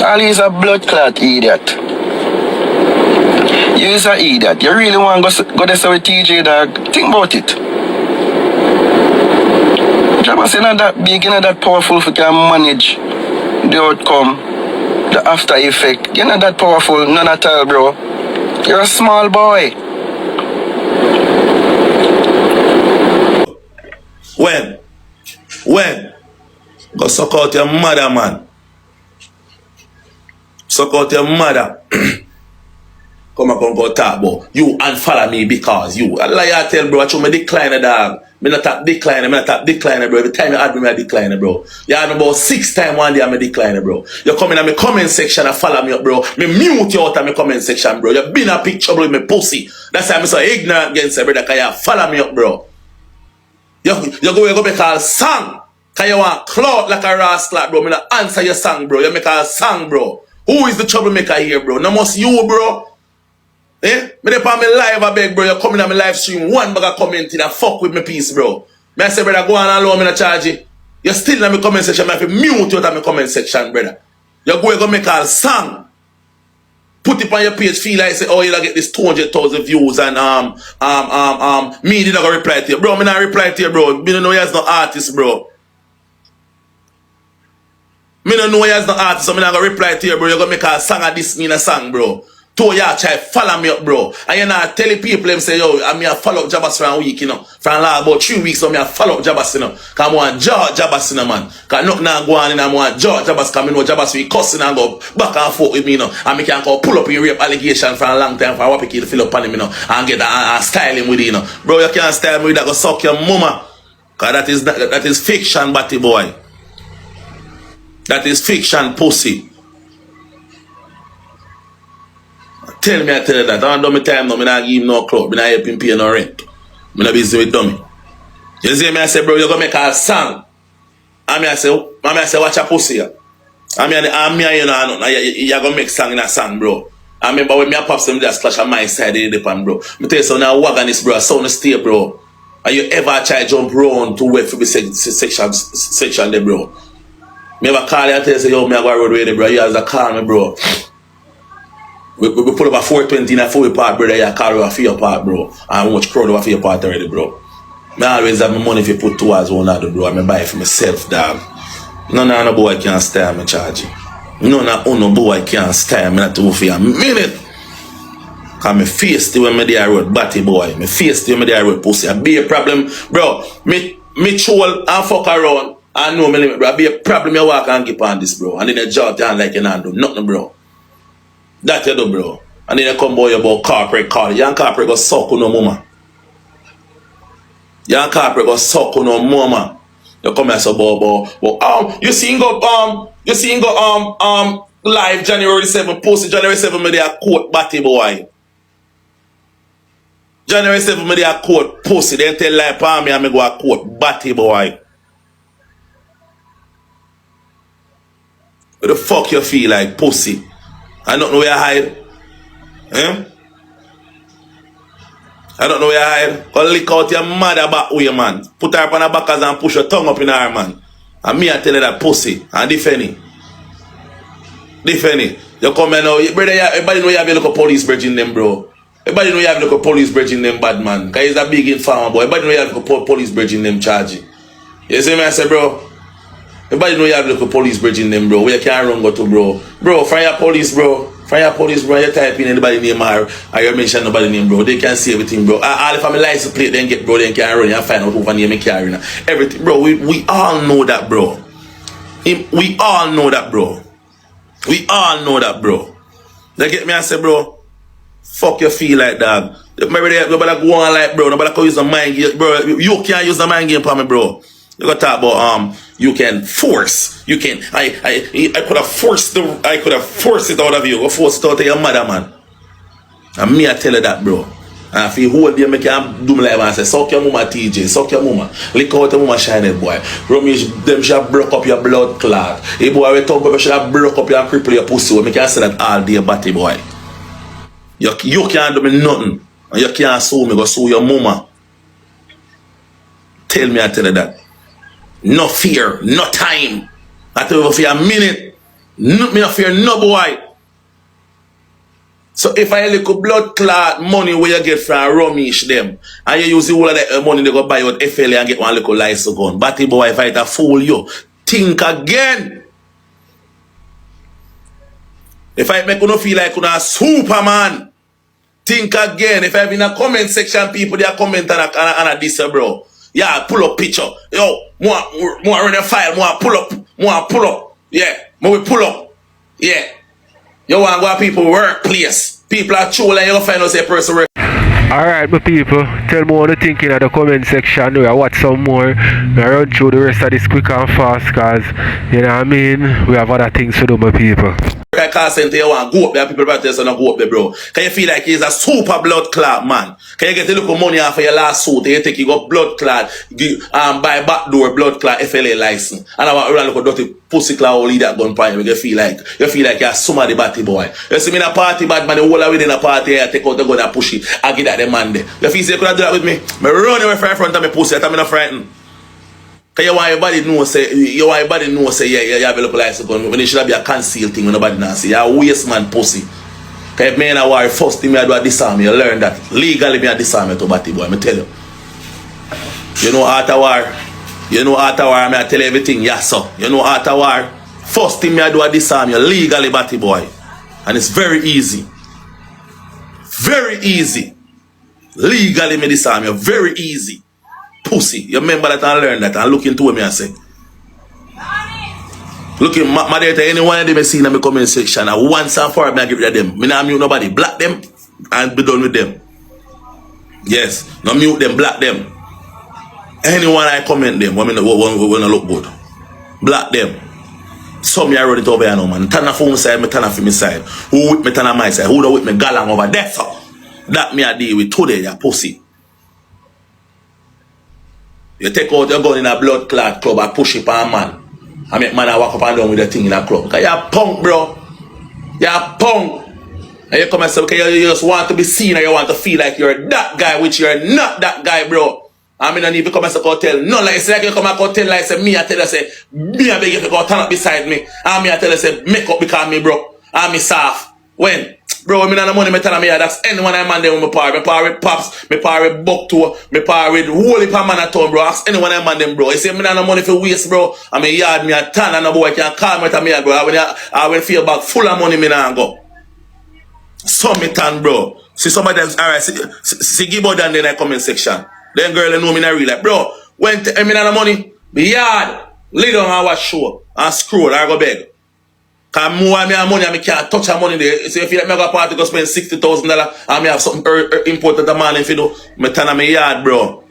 All these are blood clot idiot. You is an idiot. You really want to go there with TJ, dog? Think about it. Jabass, you're not that big, you're not that powerful if you can manage the outcome, the after effect. You're not that powerful, none at all, bro. You're a small boy. When? Go suck out your mother, man. Suck out your mother. Come on, go talk about you unfollow me because you. I lie, I tell bro, I show me decline, dog. Me not tap decline, bro. Every time you add me, I decline, bro. You had about 6 times one day, I'm a decline, bro. You come in my comment section and follow me up, bro. Me mute you out of my comment section, bro. You been a picture with me pussy. That's why I'm so ignorant against you, brother, because you follow me up, bro. You go make a song. Because you want clout like a rascal, bro. Me not answer your song, bro. You make a song, bro. Who is the troublemaker here, bro? No must you, bro. Eh? Me dey on me live, I beg, bro. You coming on my live stream, one bag of commenting and fuck with me piece, bro. Me I say, brother, go on alone, me not charge you. You still in my comment section, me have to mute you out of my comment section, brother. You go make a song. Put it on your page, feel like say, oh, you'll get this 200,000 views and me did not go reply to you. Bro, me not reply to you, bro. Me don't know you as no artist, bro. Me don't know you as no artist, so me not go reply to you, bro. You're gonna make a song of this me in a song, bro. To ya try follow me up, bro. And you not telling people them say, yo, I mean I follow up Jabass for a week, you know. For about 3 weeks, so me I follow up Jabass, you know. Cause I want Jabass, you know, man. Cause nothing not go on and I want Jabass, cause I know Jabass will cussing and go back and forth with me, you know. And me can go pull up in rape allegation for a long time for a wappy kid to fill up on him, you know. And get and style him with it, you know. Bro, you can't style me with that, go suck your mama. Cause that is fiction, batty boy. That is fiction, pussy. Tell me, I tell you that. I don't do my time now. I don't give him no clout. I don't help him pay no rent. I'm not busy with dummy. You see me, I say, bro, you're going to make a song. And I say, watch a pussy. You know, you're going to make song in a song, bro. I remember when me and pops them just clash on my side of the pan, bro. I tell you something, now wagon this, bro. Sound stay, bro. And you ever try to jump round to wait for the section there, bro. Me ever call you and tell you, say, yo, me I go road with you, bro. You have to call me, bro. We put up a 420 in a 4 part, brother. You call over for your part, bro. And how much crowd over for your part already, bro. I always have my money if you put towards one other, bro. I buy it for myself, dog. No boy can't stay me charge. No boy can't stay me not to for a minute. Cause me face the way me there road batty boy. Me face the way me there road pussy. I be a problem, bro. Me troll and fuck around. I know me, bro. I be a problem you walk and keep on this, bro. And then you jump down like you not do nothing, bro. That you do, bro. And then you come boy about corporate call. You and corporate go suck on no mama. You and corporate go suck on no mama. You come here so but you see go live January 7, posted January 7 me there quote batty boy. January 7 me there quote posted then tell live palm me and me go a quote batty boy. What the fuck you feel like pussy? I don't know where I hide. Eh? I don't know where you hide. Go lick out your mother back way, man. Put her up on her backers and push your tongue up in her, man. And me I tell you that pussy. And defend it. Defend it. You come here now. Brother, everybody know you have a look police bridge in them, bro. Everybody know you have a look police bridge in them, bad man. Because he's a big informer, boy. Everybody know you have a look police bridge in them, charge. You see me, I say, bro? Everybody know you have a look police bridge in them, bro. Where you can't run go to, bro. Bro, from your police, bro. From your police, bro. You type in anybody name or you mention nobody name, bro. They can see everything, bro. All if I'm a license plate, then get, bro, then can run and find out who name and carry. Everything, bro. We all know that, bro. We all know that, bro. We all know that, bro. They get me and say, bro, fuck you feel like that. Maybe nobody go on like, bro. Nobody can use the mind game, bro. You can't use the mind game for me, bro. You gotta talk about you can force. You can I could have forced it out of you. I forced it out of your mother, man. And me I tell you that, bro. And if you hold them, make you do me like and say, suck your mama TJ, suck your mama. Lick out your mama shiny boy. Romy, them should have broke up your blood clot. Hey boy, we talk about should have broke up your cripple your pussy. Make you say that all day, batty boy. You can't do me nothing. And you can't sue me, go sue your mama. Tell me I tell you that. No fear, no time. I tell you for a minute. Me no fear no boy. So if I look blood clot money where you get from Romish them, and you use the whole of that money they go buy out FLA and get one little license gun. Batty boy, if I to fool you, think again. If I make you feel like you're a Superman, think again. If I have in a comment section, people they are comment on a this, bro. Yeah, pull up picture. Yo, more run a file, more pull up. Yeah, more pull up. Yeah. You want to go to people workplace. People are true and you find out a person work. Alright, my people, tell me what you think in the comment section. I watch some more. I run through the rest of this quick and fast because, you know what I mean, we have other things to do, my people. I call center, you want to go up there, people practice and go up there, bro. Can you feel like he's a super blood clot, man? Can you get a little money off of your last suit? You take you got blood clot, buy backdoor blood clot FLA license. And I want to look at dirty pussy clot all that gun point. You feel like you're somebody batty boy. You see me in a party, bad man, the whole within a party, I take out the gun and push it. I get that the man there. You feel like you could do that with me? I run away from in front of me pussy, I'm not frightened. Cause you want everybody know say yeah, you have a look license gun when it should be a concealed thing when nobody knows. You're a waste man pussy. Cause if me and I war first thing I do a disarm, you learn that. Legally me a disarm you to batty boy, I tell you. You know after war, I tell you everything, yes sir. You know after war, first thing I do a disarm you legally batty boy. And it's very easy. Very easy. Legally me disarm you, very easy. Pussy, you remember that and learn that and look into me and say. Look in my data, anyone of them I see in my comment section and once and for all I give rid of them. Me not mute nobody, block them and be done with them. Yes, not mute them, block them. Anyone I comment them when I look good. Block them. Some me I run it over here now, man. Turn off on side, me turn off on my side. Who with me turn on my side? Who don't with me galang over there, so? That me I deal with today, you pussy. You take out your gun in a blood clot club and push it on a man. I make man walk up and down with the thing in a club. Because you're a punk, bro. You're a punk. And you come and say, okay, you just want to be seen or you want to feel like you're that guy, which you're not that guy, bro. I mean, I need to come and say, tell. No, like, it's like you come and tell, like, say, me, I tell you, say, me, I beg you to go turn up beside me. And me, I tell you, say, make up because me, bro. And me soft. When? Bro, me not the money me tell me that's anyone I man there with my power. Me power with Pops, me power with Buck Tour, me power with Holy Man at town, bro. Ask anyone I man them, bro. You say me not the money for waste, bro. I mean yard me a ton and a boy can call me to me, bro. I will feel back full of money me now go. So me tan, bro. See somebody else, alright, see give out down in the comment section. Then girl you know me not real like, bro, when me not the money, be yard, lay down and watch show and scroll, I go beg. Cause more me have money and me can't touch her money there. So if you let me go party go spend $60,000 and me have something important the man if you do, me turn on my yard, bro.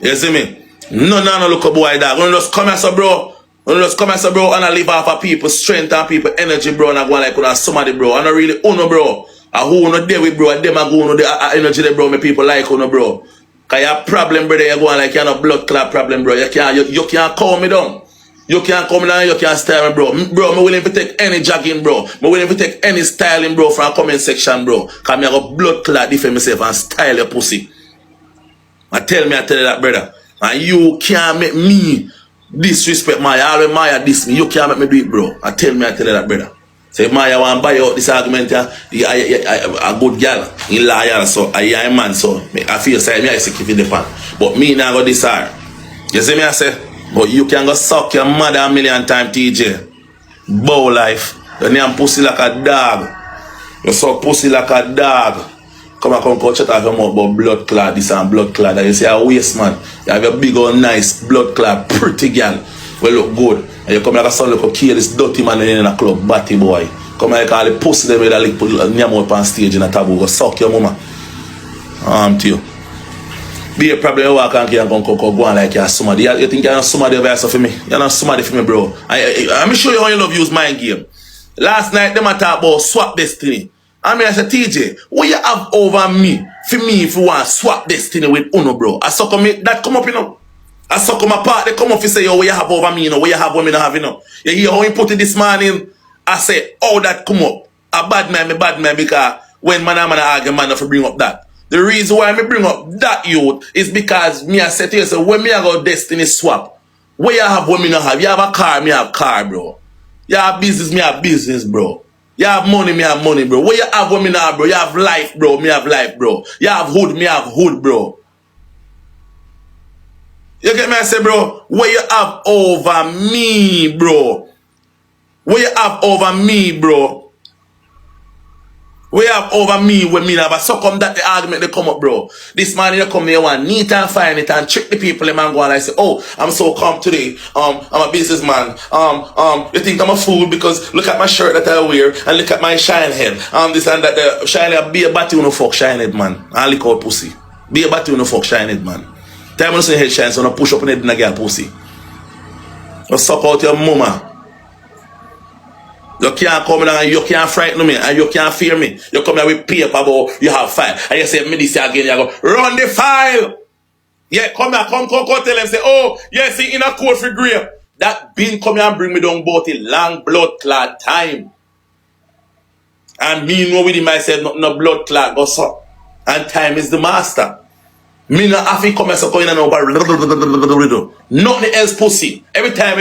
You see me? No look a boy dog. When you just come here so bro. And I live off of people's strength and people's energy, bro, and I go like with somebody, bro. I don't really own bro. I who no there with bro, and them I go on the energy there, bro, me people like on bro. Cause you have problem, brother, you go on like you have a blood clot problem, bro. You can't calm me down. You can't come down, you can't style me, bro. Bro, I'm willing to take any jogging, bro. I'm willing to take any styling, bro, from a comment section, bro. Cause I have a blood clot defend myself and style your pussy. I tell you that, brother. And you can't make me disrespect Maya. All when Maya diss me, you can't make me do it, bro. I tell you that, brother. Say Maya want to buy out this argument, a good girl in liar, so I am man, so I feel say me I say keep it the pan. But me now go desire. You see me I say, but you can go suck your mother a million times, TJ. Bow life. You name pussy like a dog. You suck pussy like a dog. Come shut off your mouth about blood clot, this and blood clot. And you say a waste man. You have a big old nice blood clot, pretty girl. Well look good. And you come like a son like a kill this dirty man in a club, batty boy. Come like all the pussy them with a lick put name up on stage in a taboo. Go suck your mama. To you. Be a problem you walk and go on like you're somebody. You think you're not somebody over here for me? You're not somebody for me, bro. I'm sure you how you love use mind game. Last night them a talk about swap destiny. I said, TJ, what you have over me? For me, if you want to swap destiny with Uno, bro. I suck on me, that come up, you know. I suck on my part, they come up and say, yo, what you have over me, you know, what you have over me, you know. You hear how he put it this morning? I say, oh, that come up. A bad man, because when man argue, man, if I bring up that. The reason why I bring up that youth is because me I said to you, so when me I go destiny swap, what you have, what me not have? You have a car, me have car, bro. You have business, me have business, bro. You have money, me have money, bro. What you have, what me not have, bro? You have life, bro, me have life, bro. You have hood, me have hood, bro. You get me, I say, bro? What you have over me, bro? What you have over me, bro? What you have over me when me have so come that the argument they come up, bro. This man you come here one neat and fine it and trick the people and man go and I say, oh, I'm so calm today. I'm a businessman. You think I'm a fool because look at my shirt that I wear and look at my shine head. This and that the shine head be a batty no fuck shine head, man. I lick out pussy. Be a batty no fuck shine head, man. Time when you say head shine, so no push up in head in a girl pussy. You suck out your mama. You can't come down and you can't frighten me and you can't fear me. You come here with paper about you have file. And you say, me this again, you go, run the file. Yeah, come here, come tell them, say, oh, yeah, see, in a court for grape. That bin come here and bring me down about a long blood clot time. And me know with him, I said, no blood clot, go so. And time is the master. Me not have to come and so going and over. Nothing else pussy. Every time,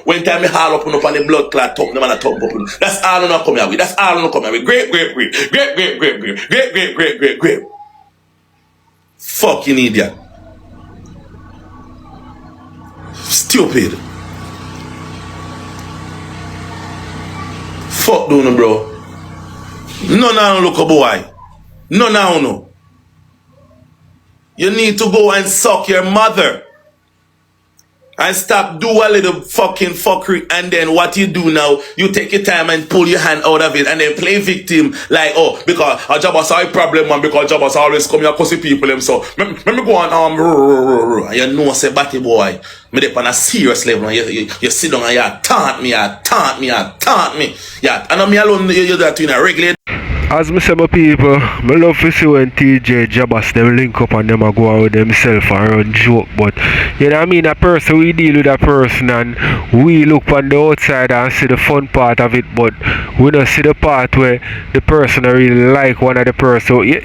when time me haul up on the blood clot top, the man a top up. That's all I not come here with. That's all I not come here with. Great. Fucking idiot. Stupid. Fuck doing it, bro. No, look a boy. No. You need to go and suck your mother. And stop do a little fucking fuckery. And then what you do now, you take your time and pull your hand out of it. And then play victim. Like, oh, because a Jabass a problem, man. Because Jabass always come here cussing people. Them. So, let me go on. And you know, say, batty boy. Me dey on a serious level. You sit down and you taunt me. Yeah, and I'm me alone, you do that in a regular. As me say my people, I love to see when TJ Jabass them link up and them a go out with themselves and run joke. But you know what I mean, a person we deal with a person and we look on the outside and see the fun part of it, but we don't see the part where the person really like one of the person. So you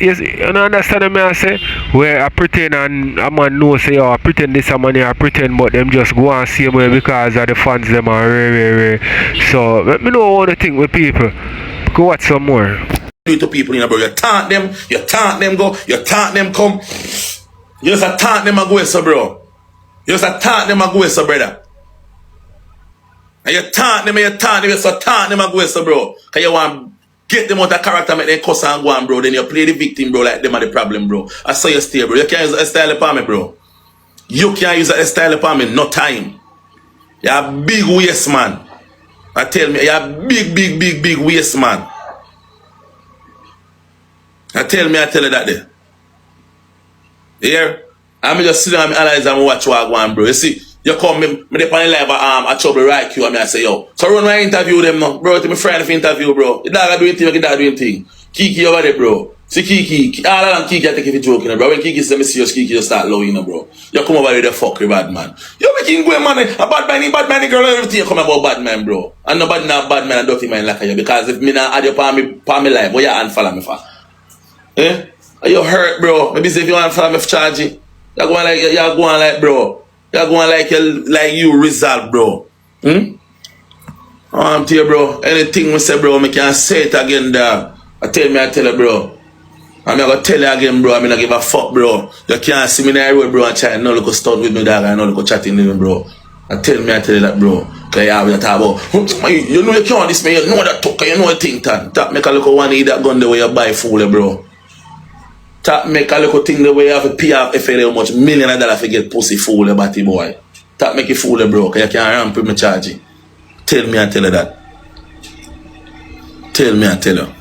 understand what I say? Where I pretend and a man know say, oh, I pretend this a man here, I pretend, but them just go and see him because of the fans them are rare. So let me know what to think with people. Go watch some more. To people, you know, bro. You taunt them go, you taunt them come. You just taunt them and go so, bro. You just taunt them and go so, brother. And you taunt them, you so taunt them and go so, bro. Cause you want get them out of character, make them cuss and go on, bro. Then you play the victim, bro, like them are the problem, bro. I saw you stay, bro. You can't use that style upon me, bro. You can't use that style upon me, no time. You're a big waist man. I tell me, you're a big waist man. I tell you that there. Yeah? I'm just sit down and analyze and watch what I want, bro. You see, you come, me dey on the live I trouble right you and me I say, yo. So run my interview them now. Bro, to my friend if interview, bro. The dog doing thing, the dog doing thing. Kiki over there, bro. See Kiki, all of them Kiki I take if you joking, bro. When Kiki say me serious, Kiki just start low, you know, bro. You come over here the fuck you bad man. You making go man, a bad man girl and everything you come about bad man, bro. And nobody not bad man and dirty man like you. Because if me not add you on me life, what you unfollow me for? Eh? Are you hurt, bro? Maybe say if you want to follow me for charge it. You're going like, bro. You're going like you resolve, bro. I'm tell you, bro. Anything we say, bro, I can say it again, dog. I tell you, bro. I'm gonna tell you again, bro. I'm gonna give a fuck, bro. You can't see me in the road, bro, and try no look stunt with me, dog, and no look chatting with me, bro. I tell you that, bro. Cause you have to talk about, you know you can't this man, you know that talk, you know the thing, that make a look one eat that gun the way you buy fool, bro. That make a little thing the way you have to pay off if how much $1 million to get pussy fool, batty boy. That make you fool, bro, cause you can't ramp with me charge you. Tell me and tell you that. Tell me and tell you.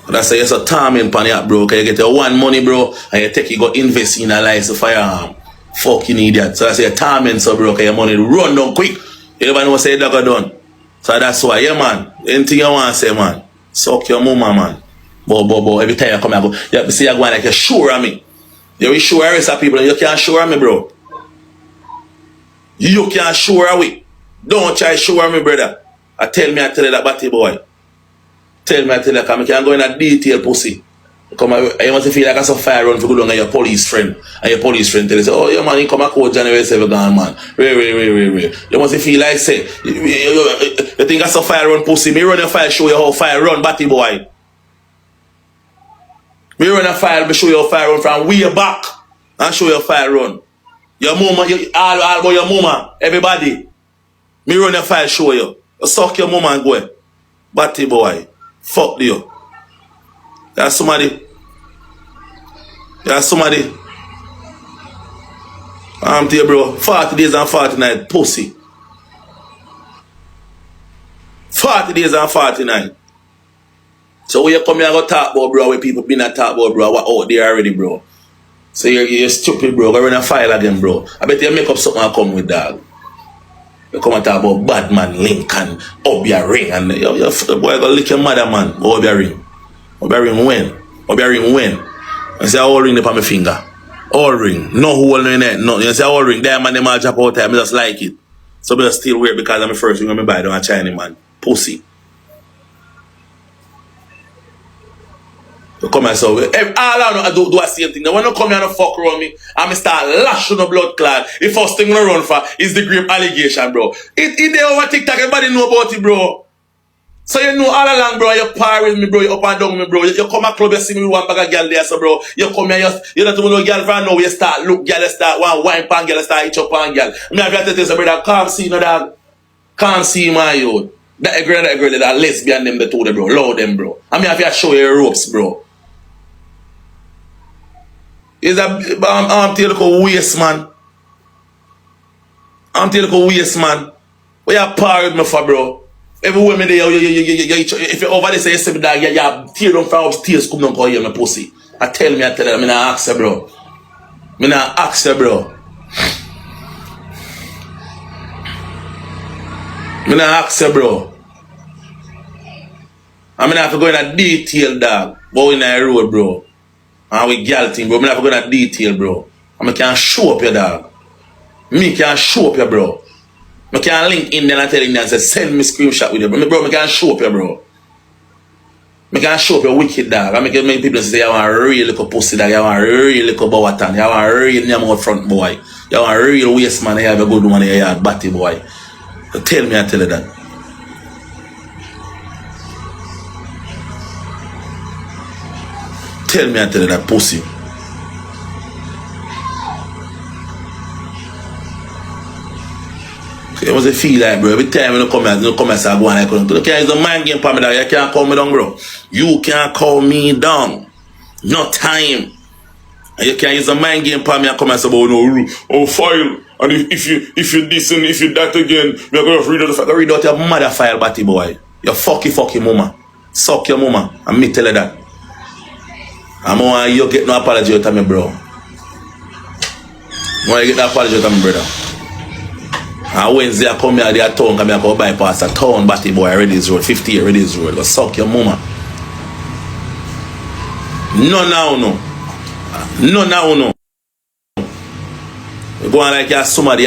That's why you're so timing pan it, bro. Cause you get your one money, bro, and you go invest in a license firearm. Fucking idiot. So that's your timing, so bro, cause your money run down quick. You never know what say that got done. So that's why, yeah, man. Anything you want to say, man. Suck your mama, man. Bo. Every time you come here, go. You see you going like you're sure of me. You will sure rest of people, and you can't sure of me, bro. You can't sure of me. Don't try sure of me, brother. I tell you that batty boy. Tell me, I tell you, I can't go in a detail, pussy. Come, you must feel like I saw fire run for good long and your police friend. And your police friend tell you, say, oh, yeah, man, you come a coach January 7 gone, man. Ray. You must feel like, say, you think I saw fire run, pussy. Me run a fire, show you how fire run, batty boy. Me run a fire, me show you how fire run from way back. And show you how fire run. Your mama, all about your mama, everybody. Me run a fire, show you. You suck your mama and go. Batty boy. Fuck you. There's somebody. I'm tell you, bro. 40 days and 40 nights, pussy. 40 days and 40 nights. So when you come here and go talk about, bro, where people been at talk about, bro, what out there already, bro. So you're stupid, bro. Go run a file again, bro. I bet you make up something and come with dog. You come and talk about Badman, Lincoln, up your ring, and your boy go lick your mother, man. Go up your ring. Up your ring when? Up your ring when? You say all ring upon my finger. All ring. No hole in it. No. You say all ring. Diamond them all drop out time. I just like it. So I just still wear it because I'm the first ring I buy down a Chinese man. Pussy. You come and say, all I do the same thing. Now when you come here and fuck around me, I'm start lashing the blood clot. The first thing I run for is the grape allegation, bro. It there over TikTok, everybody know about it, bro. So you know all along, bro, you par with me, bro, you up and down with me, bro. You come a club, you see me with one bag of girl there, so bro. You come here, you don't know girl from now, you start look girl, you start one wine pan girl, you start each up on girl. I have to tell you, brother, can't see no dog. Can't see my youth. That girl, that lesbian them, the two, bro. Love them, bro. I have to show you ropes, bro. Is a I'm tell you waste, man. I'm tell you waste, man. What you par with me for, bro? Every woman there, if you over there say you see me dog, you tear down from upstairs, come down call you my pussy. I tell you, I'm not ask you, bro. I'm not ask you, bro. I'm not ask you, bro. I'm gonna have to go in a detail, dog. Go in a road, bro. And we girl thing, bro. I'm gonna have to go in a detail, bro. And I can show up your dog. Me can show up your bro. I can link in there and tell him and say, send me screenshot with you, bro. I can show up your bro. I can show up your wicked dog. I make people say, you want a real little pussy dog, you want a real little bowatan, you want a real name out front boy, you want a real waist man, you have a good one in your yard, batty boy. So tell me, I tell you that. Tell me, I tell you that, pussy. You must feel like, bro, every time you come here, say, go on, I couldn't. You can't use a mind game for me, dog. You can't call me down, bro. You can't call me down. No time. And you can't use a mind game for me and come and say, oh, file. And if you this and if you that again, you're going to read out the fact. Read out your mother file, batty boy. You fucky mama. Suck your mama. And me tell you that. I'm want you get no apology out of me, bro. I want you get no apology out of me, brother. And Wednesday I come here, they town, come here, go bypass a town, batty boy, Reddy's Road, 50 Reddy's Road, go suck your mama. No. You go on like you're somebody.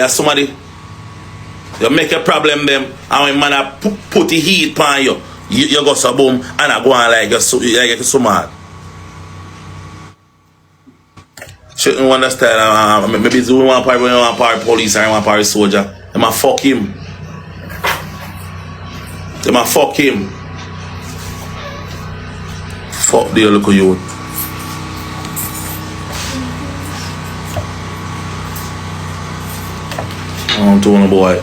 You make a problem them, and when man put the heat on you, you go so boom, and I go on like you're so mad. Shouldn't understand. Maybe it's one part police or one part soldier. They might fuck him. They might fuck him. Fuck the local youth. I'm telling you, boy.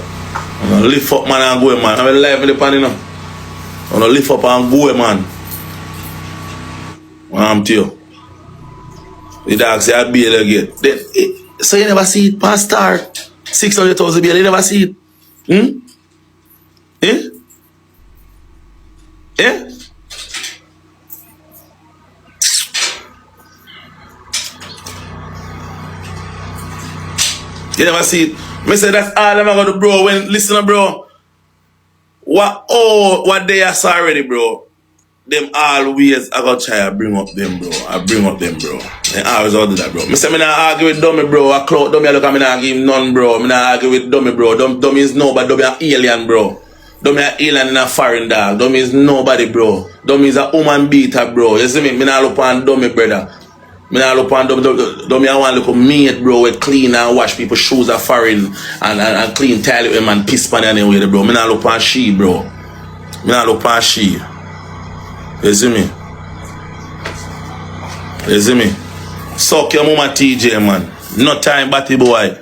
I'm gonna lift up, man, and go, man. I'm live in the pan, you know. I'm gonna lift up and go, man. I'm telling you. The dog say I'll bail again. So you never see it past star? 600,000 bail, you never see it? Eh? Eh? You never see it? Me say that's all I'm gonna do, bro. When listen, bro. What they are already, bro. Them always I gotta try to bring up them, bro. I bring up them, bro. And I always do that, bro. Me say me not argue with dummy, bro. I clout dummy, look at me not give him none, bro. Me not argue with dummy, bro. Dummy is nobody, dummy an alien, bro. Dummy an alien in a foreign dog. Dummy is nobody, bro. Dummy is a woman beater, bro. You see me? Me not look on dummy, brother. Me not look on dummy. I want to look mate, bro. We clean and wash people's shoes are foreign and clean toilet them and piss pan anyway, bro. Me not look on she, bro. Me not look on she. You see me? You see me? Suck your mama TJ, man. No time, batty boy.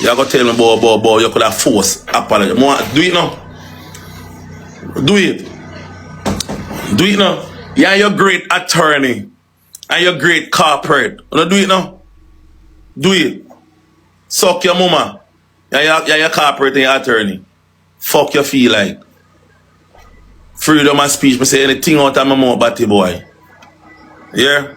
You gotta tell me, boy, you could have force apology. Do it now. Do it. Do it now. Yeah, you're great attorney. And you're great corporate. You do it now. Do it. Suck your mama. Yeah, you're corporate and your attorney. Fuck you feel like. Freedom of speech. I say anything out of my mouth, batty boy. Yeah?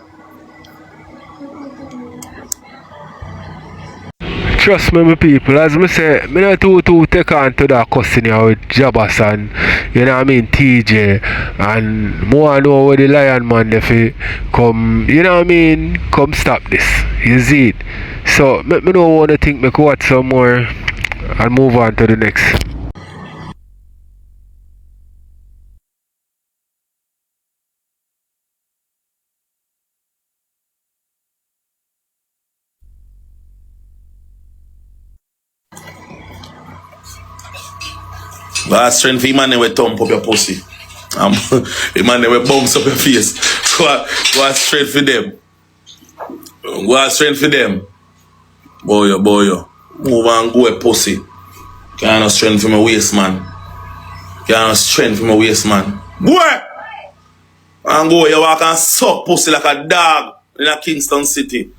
Trust me, my people, as I say, me not too take on to that cussing here with Jabass and, you know what I mean, TJ, and more know where the lion man if he come, you know what I mean, come stop this, you see it. So, me don't want to think me could watch some more and move on to the next. But strength for man will thump up your pussy. The man will bounce up your face. Go strength for them. Go strength for them. Boy. Move and go a pussy. Can't no strength for my waist, man. Can't no strength for my waist, man. Boy! And go, you walk and suck pussy like a dog in a Kingston City.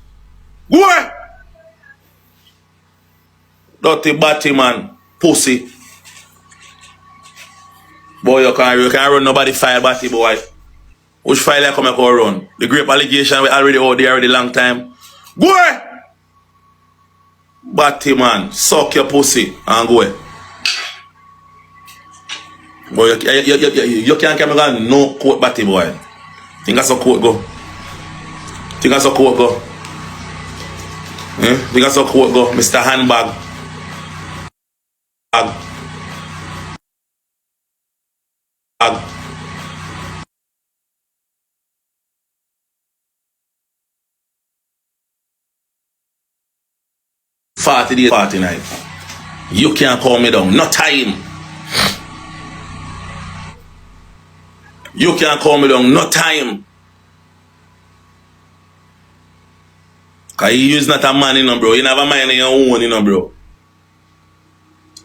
Boy! Dirty batty, man. Pussy. Boy, you can't run nobody file, batty boy. Which file you come and run? The grape allegation we already out there already long time. Boy! Batty man, suck your pussy and go. Boy, you can't come and no court, batty boy. Think that's a court go. Think that's a court go. Think that's a court go, Mr. Handbag. 40 days, 49. You can't call me down. No time. You can't call me down. No time. Cause you's not a man, you know, bro. You never mind your own, you know, bro.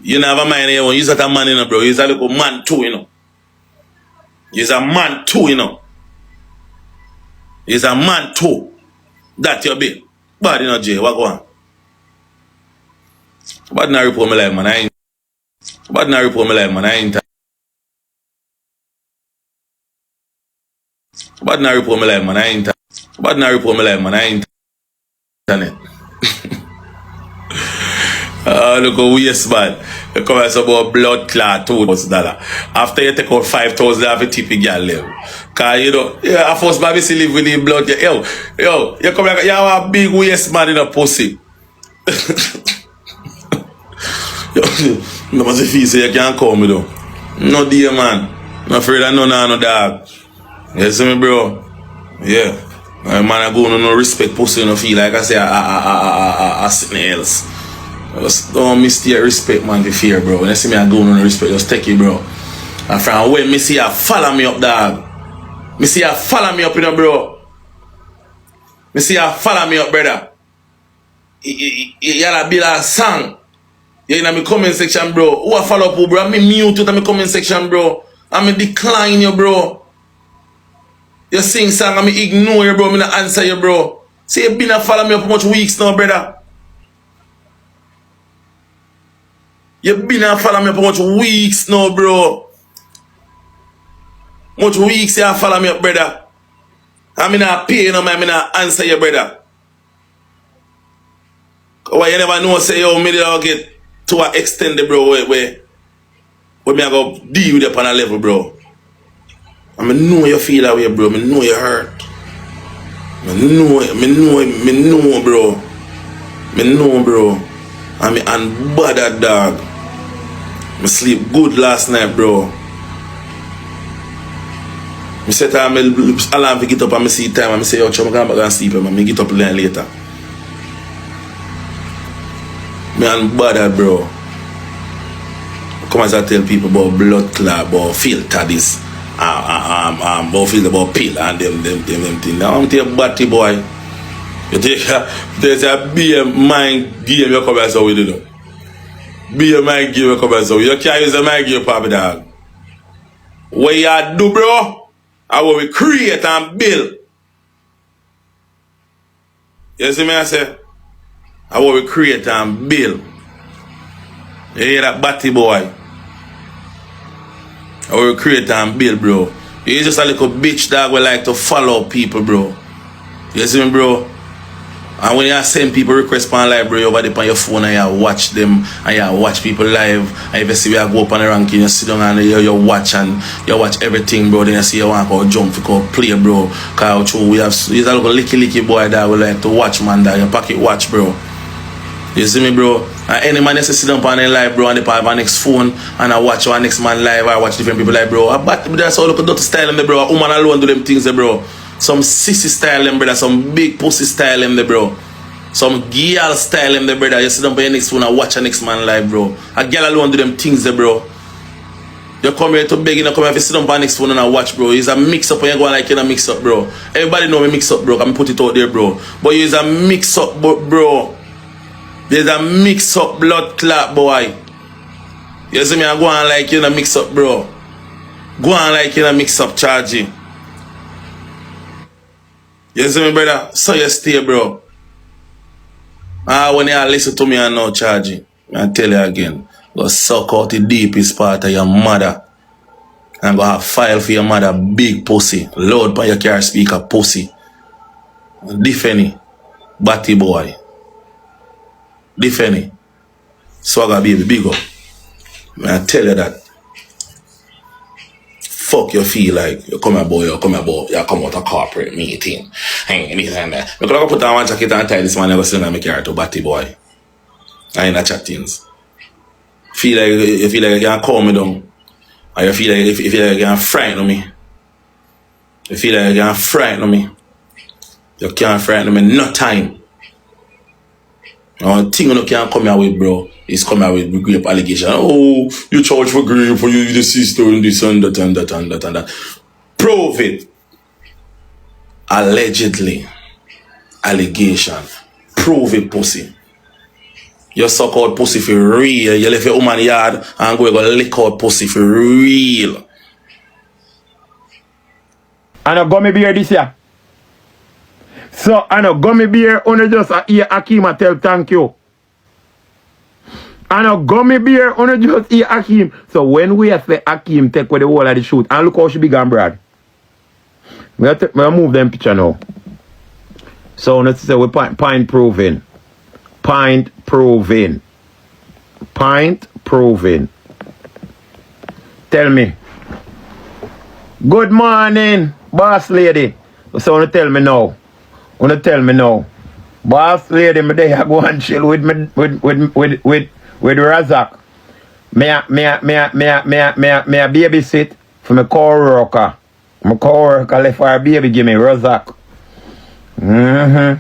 You never mind your own. You's not a man, you know, bro. You's a little man too, you know. You's a man too, you know. You's a man too. That your bit. But you know, Jay, what go on? But now report my life, man. I ain't. But now report my life, man. I ain't. But now report my life, man. I ain't. But now report my life, man. I ain't. Internet. Look how waste, man. You come and say about blood clot $2,000. After you take out $5,000 for tip, you girl live. Cause you know, yeah, I first baby see live with the blood. Yo, you come like you have a big waste man in a pussy. No matter if you say you can't call me though. No dear man. I'm afraid I know no dog. You see me, bro? Yeah. Man, I go no respect pussy, no feel like I say something else. Just don't mistake respect, man, to fear, bro. When you see me, I go no respect, just take it, bro. And from when me see you follow me up, dog. Me see you follow me up, you know, bro. Me see you follow me up, brother. You gotta build a song. You in my comment section, bro. Who I follow up, bro? I'm mute you in my comment section, bro. I'm decline you, bro. You sing song, I'm ignore you, bro. I'm not answer you, bro. See, you been a follow me up for much weeks now, brother. You been a follow me up for much weeks now, bro. Much weeks you follow me up, brother. I'm not paying no man, I'm not answer you, brother. Why you never know, say, yo, me did get to an extent, bro, where me I go deal with you upon a level, bro. I know you feel that way, bro. I know you hurt. I know, bro. I know, bro. I'm unbothered, dog. I sleep good last night, bro. I set time, alarm to get up and I see time and I say, yo, I'm going to sleep and I get up later. I'm unbothered, bro. Come as I tell people about blood clot, about filter this, about filter, about pill and them things. Now I'm tell batty boy. You take there's a be a mind game you come as how we do it. Be a mind game you come as how you can't use a mind game, Papa dog. What you do, bro? I will we create and build. You see me I say? I will we create and build. You hear that batty boy? I will create and build, bro. You're just a little bitch dog we like to follow people, bro. You see me, bro? And when you send people requests on live, bro, you over there on your phone and you watch them and you watch people live. And if you see where I go up on the ranking, you sit down and you watch and you watch everything, bro. Then you see you want to go jump to go play, bro. Because we have he's a little licky boy that we like to watch, man, that your pocket watch, bro. You see me, bro? And any man that's sit down on the live, bro, and they have our next phone and I watch our next man live, I watch different people live, bro. But that's all look at style in there, bro. A woman alone do them things there, bro. Some sissy style them, brother. Some big pussy style them, bro. Some girl style them, brother. You sit down on your next phone and watch a next man live, bro. A girl alone do them things there, bro. You come here to beg, you come here to sit down on your next phone and watch, bro. It's a mix up when you go like in a mix up, bro. Everybody know me mix up, bro. Can put it out there, bro. But it's a mix up, bro. There's a mix up blood clot, boy. You see me, I go on like you in a mix up, bro. Go on like you in a mix up, charging. You see me, brother? So you stay, bro. When you listen to me and now charging, I tell you again, go suck out the deepest part of your mother. And go have file for your mother, big pussy. Load by your car speaker, pussy. Diffany, batty boy. Diffany. Swagger baby, big up. I tell you that. Fuck you feel like you come here, boy, you come out a corporate meeting. Hey, this and that. Because I put on one jacket and tie this man, I go sit down and make your to batty boy. I ain't a chat things. You feel like you can calm me down. Or you feel like you can frighten me. You feel like you can frighten me. You can't frighten me no time. One thing you can't come here with, bro, is come here with grape allegation. Oh, you charge for grape for you, the sister, and this and that and that and that and that. Prove it. Allegedly. Allegation. Prove it, pussy. You suck out pussy for real. You left your woman yard and go lick out pussy for real. I know gummy beer this year. So, I know gummy beer, only just hear Akeem tell thank you. I know gummy beer, only just hear Akeem. So, when we have say Akeem take with the whole of the shoot, and look how she big and broad. We have to move them picture now. So, let's say we point proving. Point proving. Point proving. Tell me. Good morning, boss lady. So, tell me now. Wanna tell me now, boss lady, me there go and chill with Razak. Me a babysit for my co-worker. My co-worker left her baby give me Razak. Mm-hmm.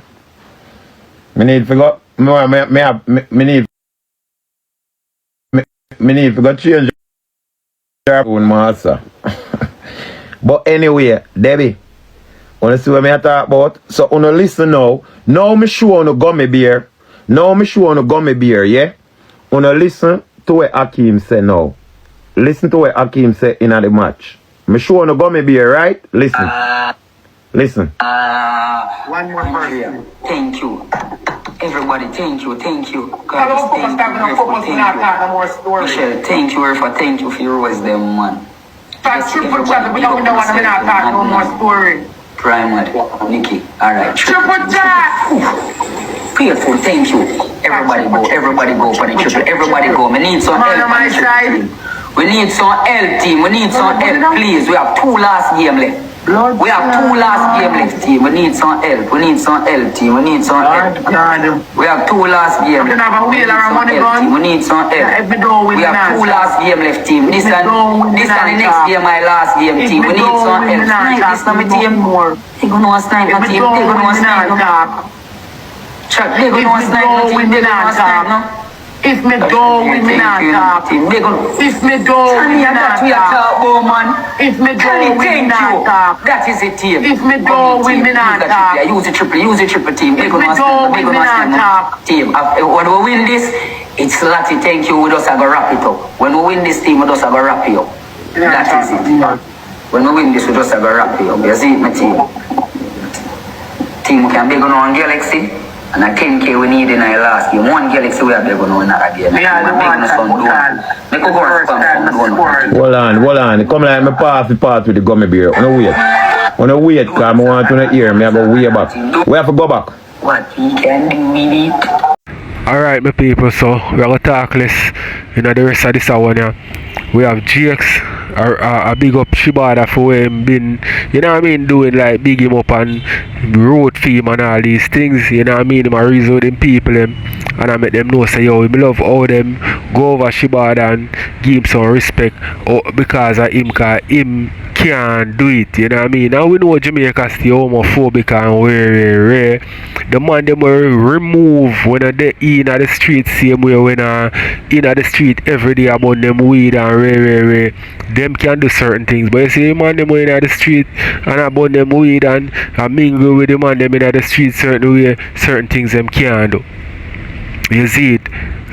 Me need to go. Me need to go change your own master. But anyway, Debbie, wanna see what me I talk about? So wanna listen now. Now me show on a gummy bear. Now me show on a gummy bear, yeah? Wanna listen to what Hakeem say now. Listen to what Hakeem say in the match. Me show on a gummy bear, right? Listen. Listen. One more person. Thank you. Everybody, thank you. Hello, Michelle, thank you, Erfa, thank you for your wisdom, man. Triple chat, we don't want to talk no more story. Primary, Nikki, alright. Triple chat! Grateful, thank you. Everybody go for the triple. Everybody go. We need some help on the triple team. We need some help, team. We need some help, please. We have 2 last game left. We have 2 last game left, team. We need some help. We need some help, team. We need some help. We have 2 last game left. We need some help. We have 2 last game left, team. This and the next game, my last game, team. We need some help. This is my team. They gonna know sniper, team. They gonna know sniper. Chuck, they gonna know sniper, team. They gonna know sniper. If me go, we me not talk. If me go, we me not talk. If me go, we me not talk. That is it, team. If me go, we me not talk. Use the triple team. If me go, we me not talk. Team, when we win this, it's Lati, thank you, we just have to wrap it up. When we win this team, we just have to wrap it up. That is it. When we win this, we just have to wrap it up. You see it, my team? Team can be going on Galaxy. And a 10K we need in our last game. 1 Galaxy we have to go on another game. Hold on. Come like me pass the part with the gummy bear. Wanna wait, cause I want to hear me. I go way back. We have to go back. What we can do, we need. Alright, my people, so we're gonna talk less the rest of this hour now. We have GX, a big up Shibada for him been, you know what I mean, doing like big him up and road theme and all these things, you know what I mean, I reason with them people them, and I make them know say yo, we love all them go over Shibada and give him some respect because of him, cause him can't do it, you know what I mean. Now we know Jamaica still homophobic and rare. The man them will remove when they in the street same way when in the street every day about them weed and rare. Them can do certain things, but you see the man them in the street and about them weed and mingle with the man them in the street certain way, certain things them can't do. You see it.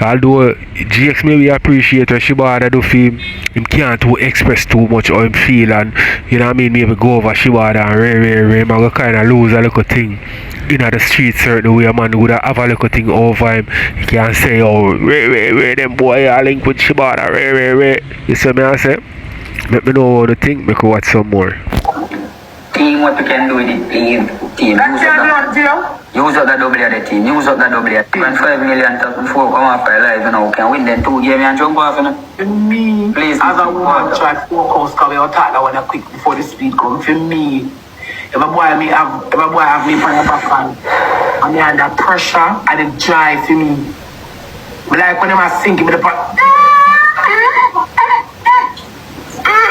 Although GX maybe appreciate what Shibada do for him can't express too much how him feel, and you know what I mean, maybe go over Shibada and rare, I'm gonna kinda lose a little thing in the street certain way. A man would have a little thing over him. He can say, oh, rare, them boy are linked with Shibada, rare. You see me I say? Let me know what you think, make you watch some more. Team, what you can do with it, please. Team, use up the double of the team. Use up the double of the team. 5 million before come off our live, you know, can win them 2 games and jump off, you know. For me, please, as a woman, try to focus, because we all talk that one quick before the speed come. For me, if a boy have me on the back hand, and me under pressure and the drive for me. But like when I'm sinking with the back.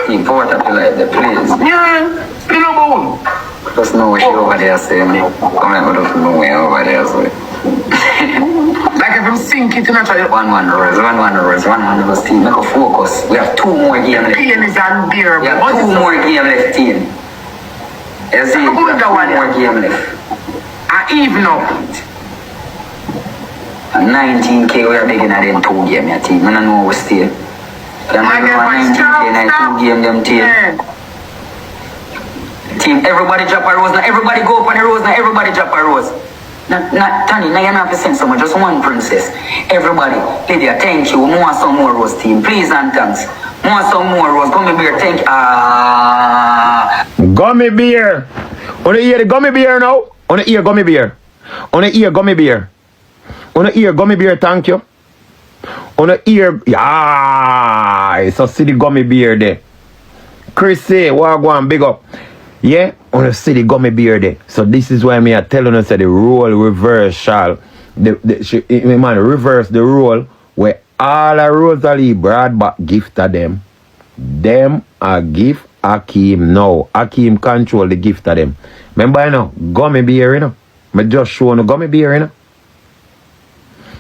Important to like the place. Yeah, you know bone. Just know what she over there saying. Come here, we don't know where over there so. Like if I'm sinking to naturally. 1-1 Rose team. Make a focus. We have 2 more games left. Pain is unbearable. We have 2 more games left, team. You see, we have 2 more games left. I even up. And 19K we are begging at them 2 games, your team. I don't know we stay. Team, everybody drop a rose now. Everybody go up on the rose now. Everybody drop a rose. Not Tony, now you're not percent so much. Just 1 princess. Everybody, Lydia, thank you. More some more rose, team. Please and thanks. More some more rose. Gummy bear, thank you. Gummy bear. Wanna hear the gummy bear now? Wanna hear gummy bear? Wanna hear gummy bear? Wanna hear gummy bear? Thank you. On the ear, yeah, so see the gummy bear there. Chris say, wagwan, big up. Yeah, on the see the gummy bear there. So this is why me are telling us that the role reversal. Man, reverse the role where all a Rosealee brought back gift to them. Them a gift Hakeem now. Hakeem control the gift to them. Remember, you know, gummy bear, you know. Me just show no gummy beer, you know.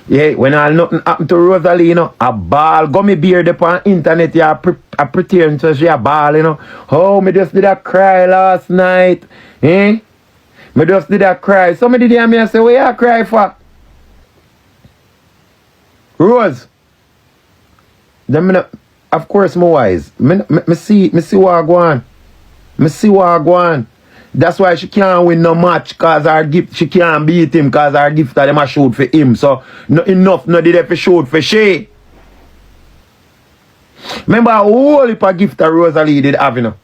Yeah, when all nothing happened to Rosealee, you know, a ball gummy beer up on internet, yeah, I pretend to she a ball, you know. Oh, me just did a cry last night. Eh? Me just did a cry. Somebody did hear me and say, what you cry for? Rose. Then me of course my wise. Me see what I go on. Me see what I go on. That's why she can't win no match, cause her gift, she can't beat him, cause her gift that them a shoot for him. So no enough no did they shoot for she. Remember a whole heap of gift that Rosealee did have, you know.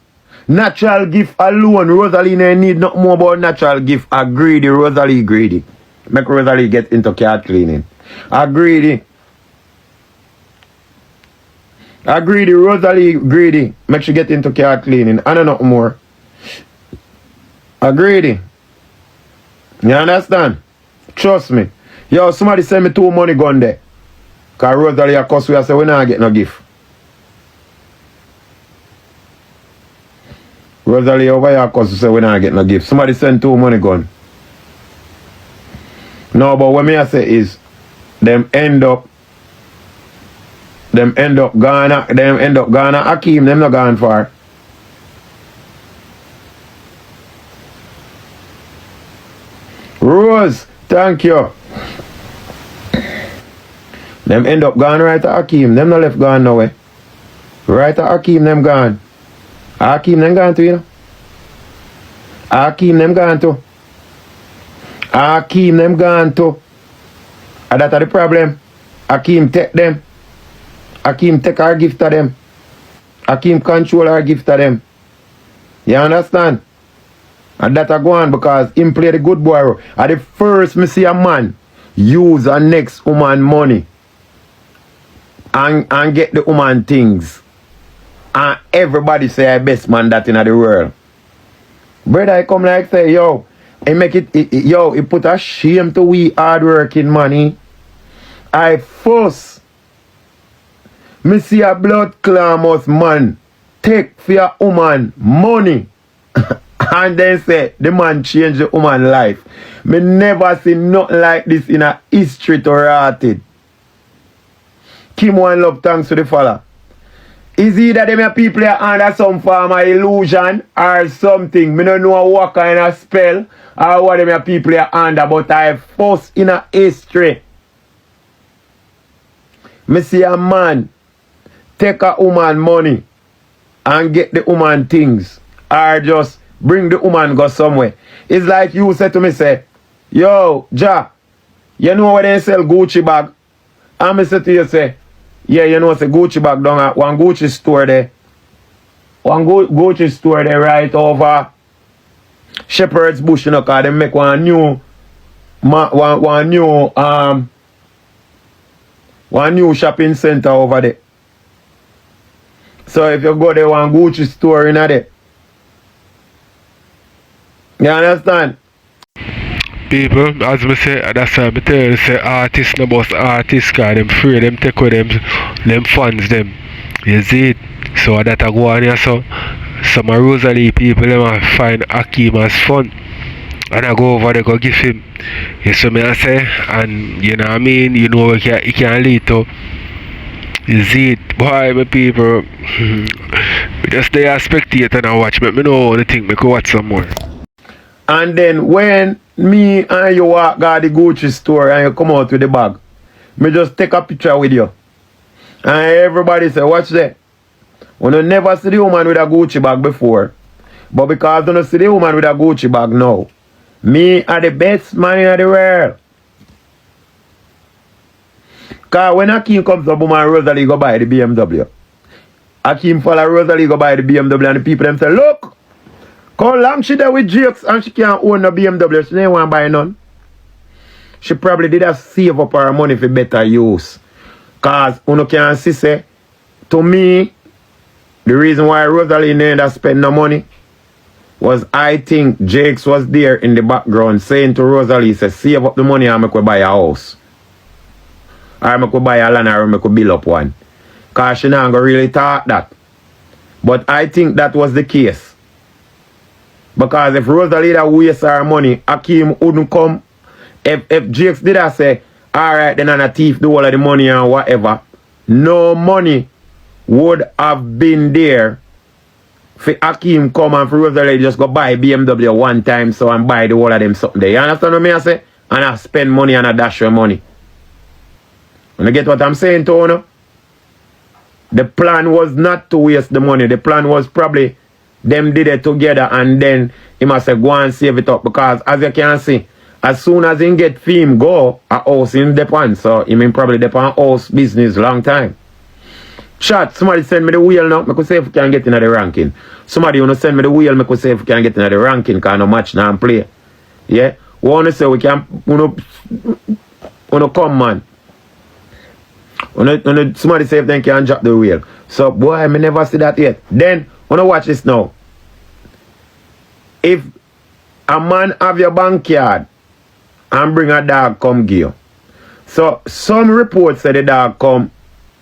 Natural gift alone, Rosealee no need no more about natural gift. A greedy, Rosealee greedy. Make Rosealee get into cat cleaning. A greedy. A greedy, Rosealee greedy. Make she get into cat cleaning. I don't know more. A greedy. You understand? Trust me. Yo, somebody send me 2 money gun there. Cause Rosealee a cuss we a say we not get no gift. Rosealee over here cuss we say we not get no gift. Somebody send 2 money gun. No, but what me I say is them end up Ghana Hakeem, them not gone far. Rose, thank you. Them end up gone right at Hakeem. Them not left gone nowhere. Right at Hakeem, them gone. Hakeem, them gone too, you know. Hakeem, them gone too. Hakeem, them gone too. And that's the problem. Hakeem take them. Hakeem take our gift to them. Hakeem control our gift to them. You understand? And that a go on because him play the good boy. At the first me see a man use a next woman money and get the woman things. And everybody say I best man that in the world. Brother, I come like say, yo, he make it, he put a shame to we hard working money. I fuss. Me see a blood clamorous man take for your woman money. And then say, the man change the woman life. Me never see nothing like this in a history to rotted. Kim one love thanks to the fella. Is either them people are under some form of illusion or something. Me don't know what kind of spell or what them people are under, but I first in a history. Me see a man take a woman money and get the woman things or just bring the woman go somewhere. It's like you said to me, say, yo, Ja, you know where they sell Gucci bag? And I said to you, say, yeah, you know, say Gucci bag down at one Gucci store there. One Gucci store there right over Shepherd's Bush, you know, cause they make one new shopping center over there. So if you go there, one Gucci store in there. You understand? People, as I say, that's why I tell you, say artists no boss artists, cause them free, them take with them funds them. You see it? So that I go on here, so some of Rosealee people them find Hakeem as fun. And I go over there, go give him. You see me I say? And you know what I mean? You know what it can lead to. You see it? Boy, my people. Just stay a spectator and watch. Let me know the thing, I can watch some more. And then when me and you walk to the Gucci store and you come out with the bag, me just take a picture with you. And everybody say, watch that. When you never see the woman with a Gucci bag before, but because you don't see the woman with a Gucci bag now, me are the best man in the world. Because when Hakeem comes up, woman Rosealee go buy the BMW. Hakeem follow Rosealee go buy the BMW and the people them say, look, how long she there with Jakes and she can't own a BMW, she didn't want to buy none. She probably did have save up her money for better use. Because you can see, say, to me, the reason why Rosealee didn't spend no money was I think Jakes was there in the background saying to Rosealee, say, save up the money and make we buy a house. Or make we buy a land or make we build up one. Because she not going to really talk that. But I think that was the case. Because if Rosealee that waste her money, Akeem wouldn't come. If Jakes did I say, alright, then a thief do all of the money and whatever, no money would have been there for Akeem come and for Rosealee just go buy BMW one time so and buy the whole of them something there. You understand what I say? And I spend money and I dash your money. You get what I'm saying to you? The plan was not to waste the money. The plan was probably them did it together and then he must say go and save it up. Because as you can see, as soon as he get film go, a house in depend. So he mean probably depend house business long time. Chat, somebody send me the wheel now. I could say if we can get in the ranking. Somebody wanna send me the wheel, I could say if we can get in the ranking, because no match now and play. Yeah? We wanna say we can wanna come man. Somebody say if they can drop the wheel. So boy, I never see that yet. Then wanna watch this now. If a man have your backyard and bring a dog come give you. So some reports say the dog come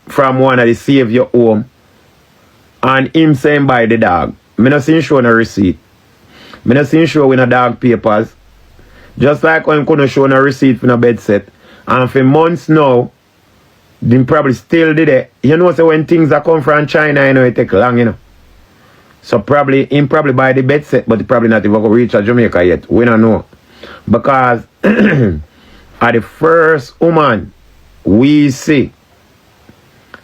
from one of the save your home and him saying buy the dog. Me not see show no receipt. Me not see show with no dog papers. Just like when couldn't show no receipt for no bed set. And for months now, they probably still did it. You know, so when things that come from China, you know, it take long, you know. So probably him probably buy the bed set, but he probably not even go reach Jamaica yet. We don't know. Because at the first woman we see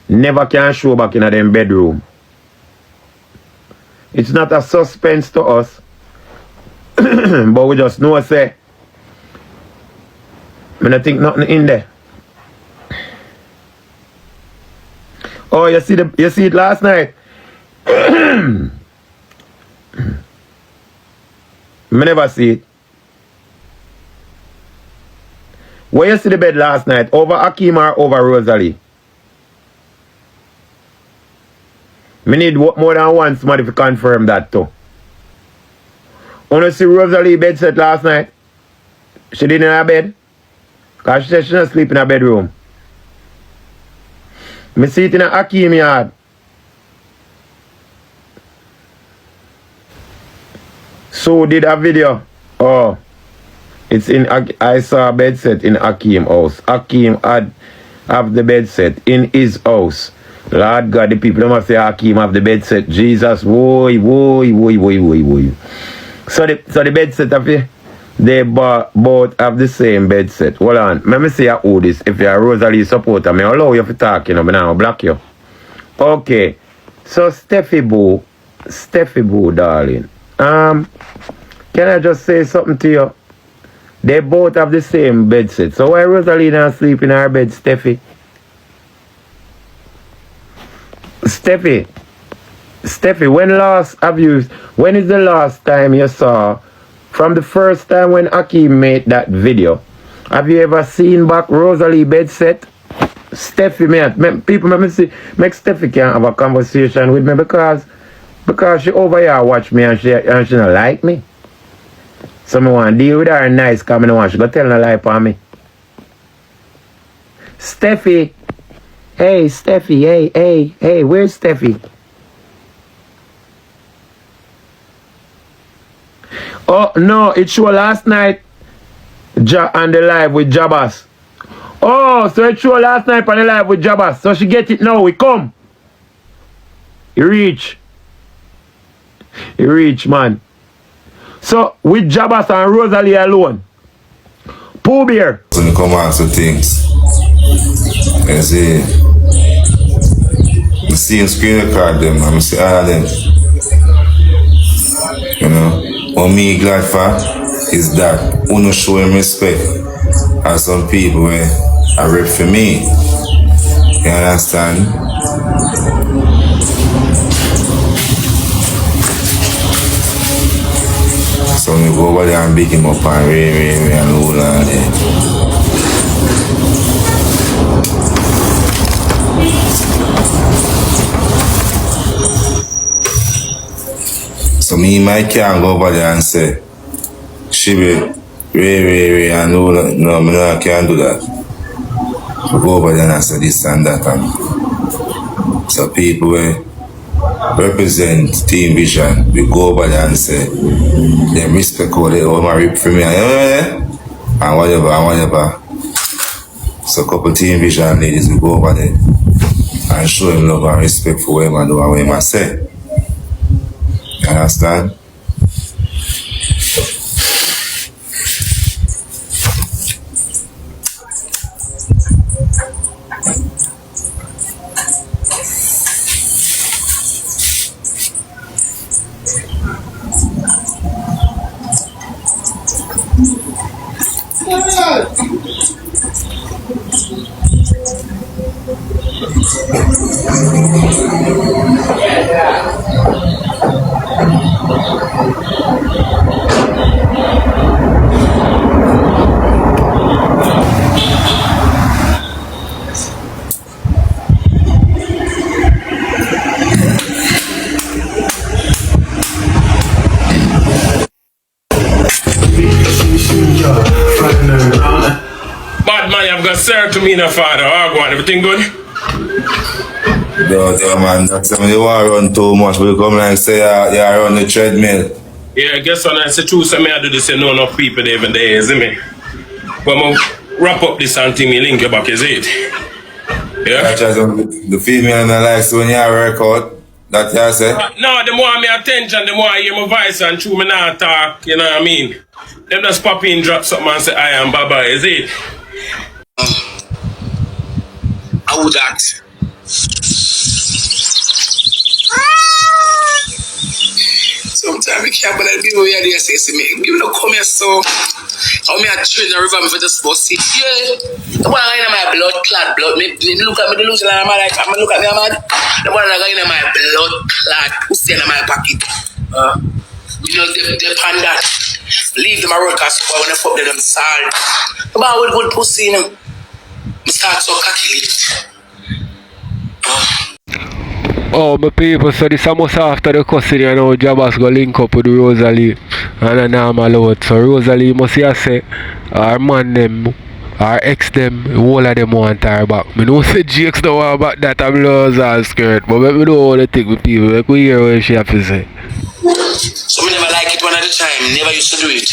never can show back in them bedroom. It's not a suspense to us. But we just know say I don't think nothing in there. Oh, you see it last night? I never see it. Where you see the bed last night? Over Akeem or over Rosealee? Me need more than one somebody to confirm that too. Wanna see Rosealee bed set last night? She didn't have bed? Because she said she not sleep in her bedroom. Me see it in a Akeem yard. So did a video. Oh. It's in, I saw a bed set in Akeem house. Akeem have the bed set in his house. Lord God, the people must say Akeem have the bed set. Jesus, woy. So the bed set of you, they both have the same bed set. Hold on, let me see who this. If you're a Rosealee supporter, I allow you to talk, you know, but now I'll block you. Okay, so Steffi Boo, darling. Can I just say something to you? They both have the same bed set. So why Rosealee not sleep in her bed, Steffi? Steffi, when is the last time you saw, from the first time when Akeem made that video, have you ever seen back Rosealee bed set? Steffi, people make Steffi can have a conversation with me because she over here watch me and she don't like me. So I want to deal with her nice because I don't want she go tell no lie for me. Steffi. Hey, Steffi. Hey, where's Steffi? Oh, no, it showed last night on the live with Jabass. Oh, so it showed last night on the live with Jabass. So she get it now, we come. You reach, man. So, with Jabass and Rosealee alone, Pooh Bear. When you come answer things, you see, I see him screen record them, and I see all of them. You know, what me glad for is that uno show him respect, and some people where I rep for me. You understand? So we go over there and big him up and Ray and all that there. So me and my can go over there and say, Shibi, Ray and all that. No, I can't do that. So go over there and say this and that. And so people represent Team Vision, we go over there and say, they respect all they all my rip for me, and whatever. So a couple Team Vision ladies, we go over there and show him love and respect for what I do and what I say. You understand? Bad man, I've got sir to me in a father. Oh, go on, everything good? Yeah, man, that's when you want to run too much, but you come like say you're on the treadmill. Yeah, guess what? It's the truth. So I do this, you know, enough people even there, isn't me? But I'm wrap up this and thing, me link you back, is it? Yeah? The female and like so when you work out, that you say? No, the more me attention, the more I hear my voice and through me now talk, you know what I mean? Them just pop in, drop something and say, I am Baba, is it? I would act. Sometimes we can't believe people here they say to me, you know come here so how me a train the river for just bust it. Yeah. The one in my blood clot blood. Me look at me the loser and I'm like I'm look at me I'm mad. The one in my blood clot pussy in my pocket. You know they pan that. Leave them a work as well when they fuck them salt. About with good pussy, you know. Me start so cocky. Oh, my people, so this almost after the custody, you know, Jabass go link up with Rosealee and a normal out. So Rosealee must say, our man them, our ex them, all of them want her back. Me know say Jakes don't want back that I'm blouse and skirt, but let me know all the thing with people, let me hear what she have to say. So me never like it one at a time, never used to do it.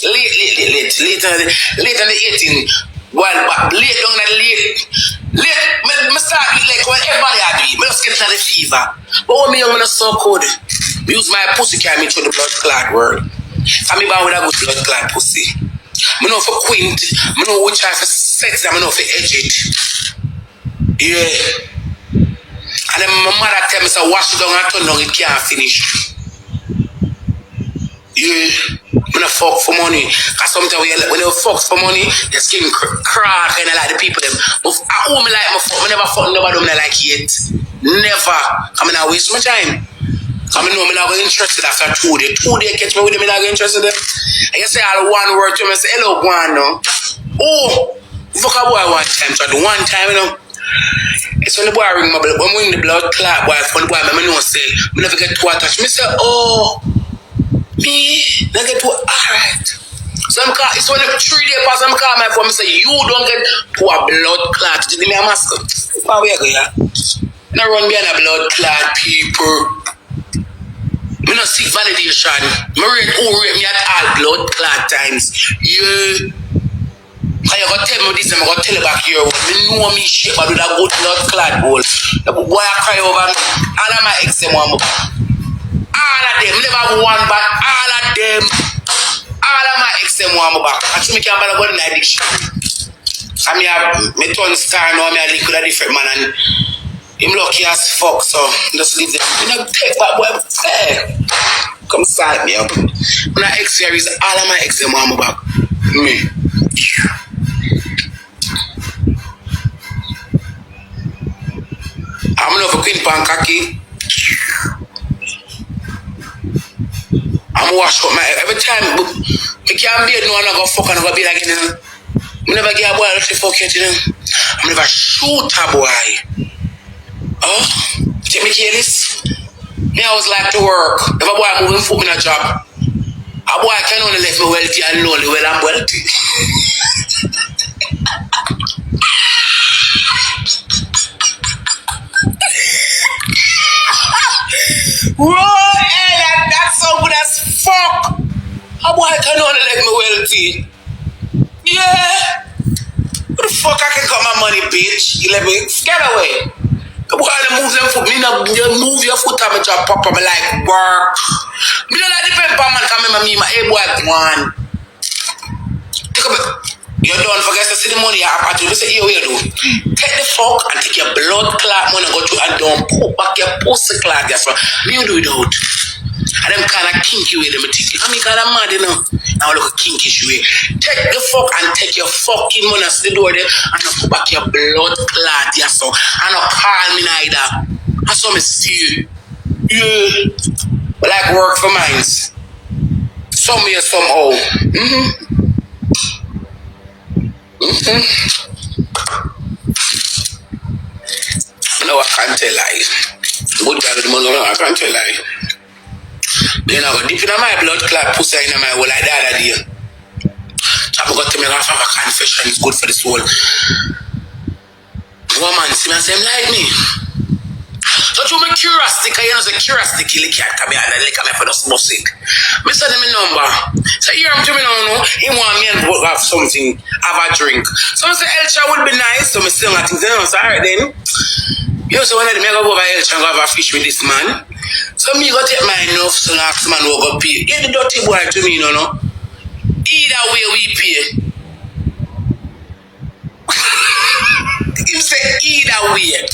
Late on the 18, well, but late down the late, me start it like when everybody had it, me just get the fever. But when me young, I'm so cold. Me use my pussy carry me through the blood clot world. I mean, with a good blood clot pussy. Me know for quint, me know which I for sex, and me know for edge it. Yeah. And then my mother tell me, so wash it down and turn down, it can't finish. Yeah, when I fuck for money, cause sometimes when you fuck for money, your skin crack and I like the people them. But I me like my fuck, I never fuck nobody me like yet. Never. I mean I waste my time. I mean no, I'm not interested after 2 days. 2 days catch me with them, I'm not interested in them. I can say all one word to me, say hello, one no. Oh, fuck a boy one time, so the one time, you know. It's when the boy ring my blood, when we in the blood clot, boy, when the boy, I know say, I never get to attach. Me say, oh. Me, I get to alright. So I'm call, it's when the 3 days pass, I'm call my phone, I say, you don't get to a blood clot. Just give me a mask. How we go, yeah? Now run behind a blood clot, people. Me not seek validation. Me rate me at all blood clot times. Yeah. Cause you gotta tell me this, I'm gonna tell you back here. Me know me shit, but do that good blood clot hole. The boy I cry over me. All of my ex them want me. All of them, never one, but all of them. All of my ex them want me back. Actually, me can't bother about the addiction. I mean, me turn star now, me a link with a different man, and him lucky as fuck, so just leave them. You know, take that boy, hey, come side me up. When I ex here is all of my ex them want me back. Me. I'm not for Queen Pankaki. I'm wash up my every time. I can't be no one go fuck and go be like you know. I never get a boy to fuck yet, you know. I never shoot a boy. Oh, take me careless. Me I was like to work. If a boy moving foot in a job, a boy can only left me wealthy and lonely. Well, I'm wealthy. fuck? How boy can only let me wealthy? Yeah. Who the fuck I can cut my money, bitch? You let me get away. The boy move them foot. Me not move your foot and me just pop up. Me like work. Me don't like the paper man come me my hey boy one. Take a bit. You don't forget to see the money I have to do. Say, here what you do. Take the fuck and take your blood clot money and go to and don't put back your pussy clot. That's what me you do it out. And them kind of kinky way them think. I mean kind of mad, you know. Now look kinky way. Take the fuck and take your fucking money to the door there and put back your blood clot, yeah, so. And not call me neither. That's what me see. Yeah. But like work for mines. Some way somehow. No, I can't tell lies. Good guy with the money, no, I can't tell lies. You know, deep in my blood clot pussy in my whole like that idea. So I got to make half of a confession, it's good for the soul. Woman, see me, same like me. So to my curiosity, because you know, the curiosity kill the cat, come here and lick me for the smoke sick. I said them number. So here I'm to me now, he want me and have something, have a drink. So I said, Elcha would be nice, so I still not think, so alright then. You know, so when I go over Elcha and go have a fish with this man. So me go take my enough, so next man will go pay. Yeah, the dirty boy to me, you know. Either way we pay. You say either way.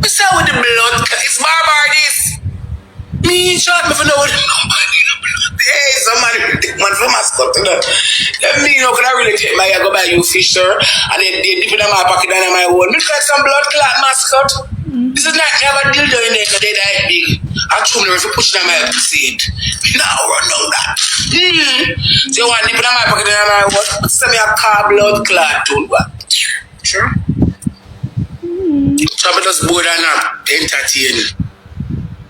We say with the blood, it's barbar this. Me shot me for know what the blood. Hey, somebody take man for mascot to that. Let me know, can I really take my go buy you fish, sir? And then they dip it in my pocket and in my own. Me try some blood clot mascot. This is not never dildo in there because they that big. Actually, if you push it in my seed, now run down that. So you want to dip it in my pocket and in my own? Send me a car blood clot too. Sure. So I just bored and not entertain.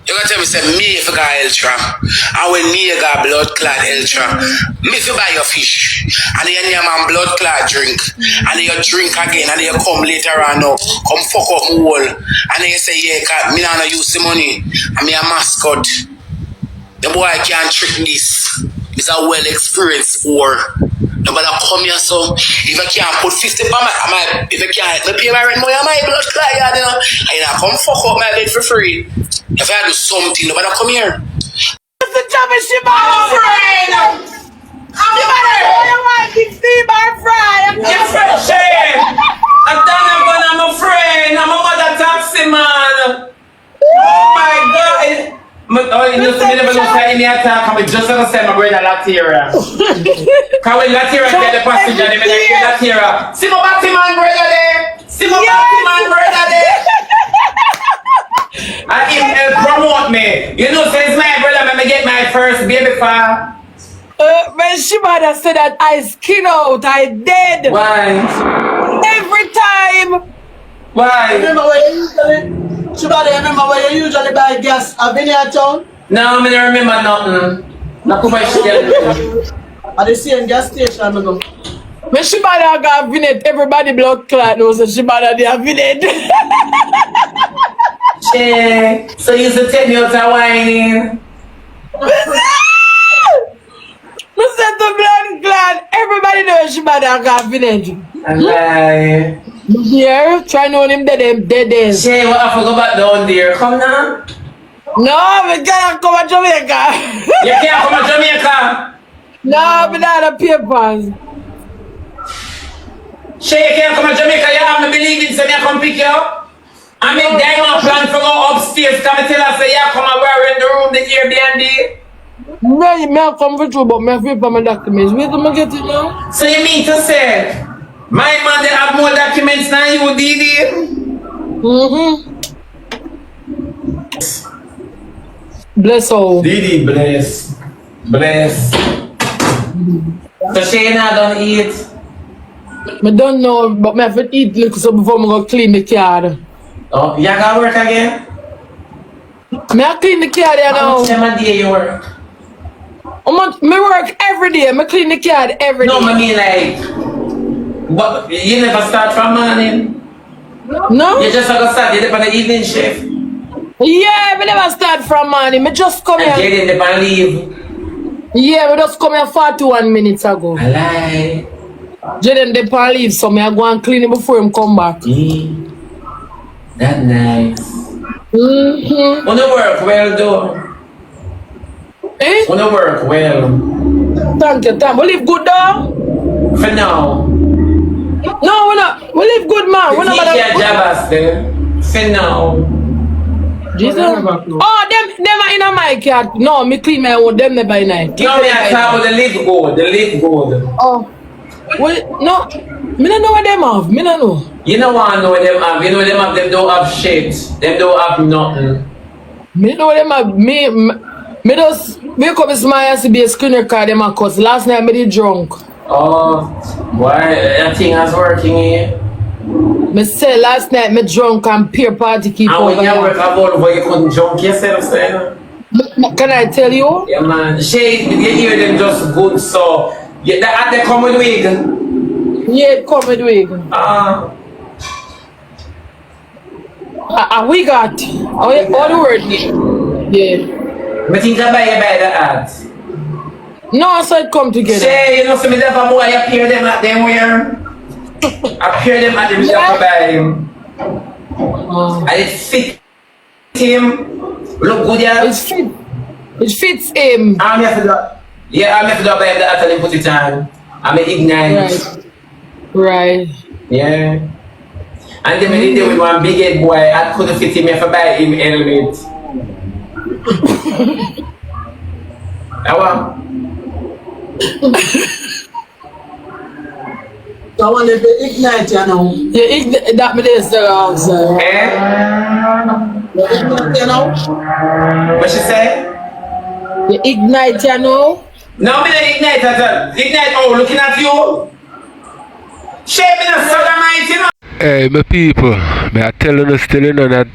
You gotta tell me, say, me if you got Eltra, and when me you got blood clot Eltra, me if you buy your fish, and then you man blood clot drink, and then you drink again, and then you come later on now, come fuck up my wall, and then you say, yeah, cause me not use the money, and me a mascot. The boy can't trick this. It's a well experienced war. Nobody come here, so if I can't put 50 pounds, if I can't help me pay my rent, I my blood clot, you know, and you come fuck up my bed for free. If I do something, nobody come here. Mr. Jabass, she my friend. You want to see my friend? Your friend, Shane. I'm a friend. I'm a mother taxi man. Oh my God. Oh, you know, me never know say any attack. I'm just gonna say my brother Latira. Can we Latira get the passenger? They make Latira. See my Batman brother there. See my Batman brother there. And him promote me. You know, says my brother, let me get my first baby for. When she mother said that I skin out, I dead. Why? Every time. Why? Remember where you usually, Shibada, remember where you usually buy gas? I've been here town? No, I don't remember nothing. Not too much shit. At the same gas station, I go. When Shibada got vinet, everybody blood clot knows that Shibada they have vinet. Yeah. So you used to take me out to whining. We said the blood clot. Everybody knows Shibada got vinet. And lie. Yeah, try knowing him dead. Shay, what I forgot about down there? Come now. No, we can't come to Jamaica. You can't come to Jamaica. No, but not the papers. Shay, you can't come to Jamaica. You have me believing, so me come pick you up. I mean, diamond plan for go upstairs. Come and tell us, say, yeah, come and wear in the room, the Airbnb. No, you may come with you, but me free for my documents. Where do I get it now? So you mean to say, my man they have more documents than you, Didi? Bless all. Didi, bless. So Shay not don't eat? I don't know, but I have to eat little so before I go clean the car. Oh, you gotta work again? I clean the car there now. How much time a day you work? I work every day. I clean the car every day. No, I mean like, what, you never start from morning? No. You just have to start, you dip on the evening shift? Yeah, me never start from morning. Me just come here. Jayden, they can leave. Yeah, we just come here 41 minutes ago. I lie. Jayden, they can leave, so me I go and clean it before him come back. That nice. Wanna work well, though. Eh? Wanna work well. Thank you, Tom. We live good, though? For now. No, we not. We live good, man. We not Wid Jabass there. For now. Jesus. Oh, them are in a mic yard. No, me clean my own. Them never in a. No, me I talk about the live good. The live good. Oh. Well, no. Me don't know what them have. Me don't know. You know what I know what them have. You know them have. Them don't have shit. Them don't have nothing. Me know what them have. Me just wake up this morning and see be a screen record them a cuss. Last night me did drunk. Oh, why that thing is working here? Me say last night me drunk and peer party keep and over when you here. work about where you couldn't jump yourself, saying? Can I tell you? Yeah, man. Shade, you hear them just good, so yeah, that they come with wig. Yeah, come with wig. We got all the word. Yeah. But think I buy the hat. No, so it come together. Say, you know, some of them I appear them at them where appear them at the shop buy him. And it fit him. Look good, yeah. It fits him. I'm here for that. Yeah, I'm here for that buy the hat and then put it on. I'm an ignite. Right. Yeah. And then when they did with one big head boy, I couldn't fit him if I buy him helmet. How I want to be ignite, you know. Yeah, ignite that me is the answer. Ignite, you know. What she say? You ignite, you know. No, me not ignite at all. Ignite, oh, looking at you. Shape in a sodomite, you know. Hey, my people, me I telling you still, you know, that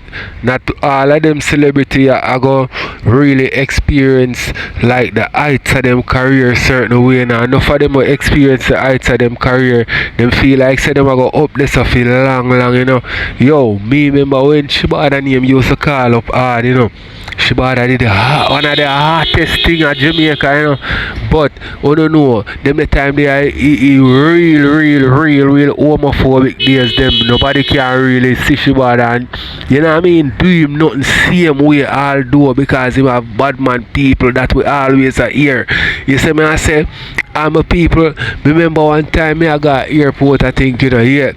not all of them celebrity I go really experience like the heights of them career certain way now. Enough of them will experience the heights of them career. Them feel like say them I go up this for long, you know. Yo, me remember when Shibada name used to call up hard, you know. Shibada did one of the hardest thing at Jamaica, you know. But I don't know, them the time they are real homophobic days them. Nobody can really see Shibada and you know what I mean, do him nothing same way all do because him have bad man people that we always are here. You see me I say, I'm a people, remember one time me I got airport I think, you know, yeah.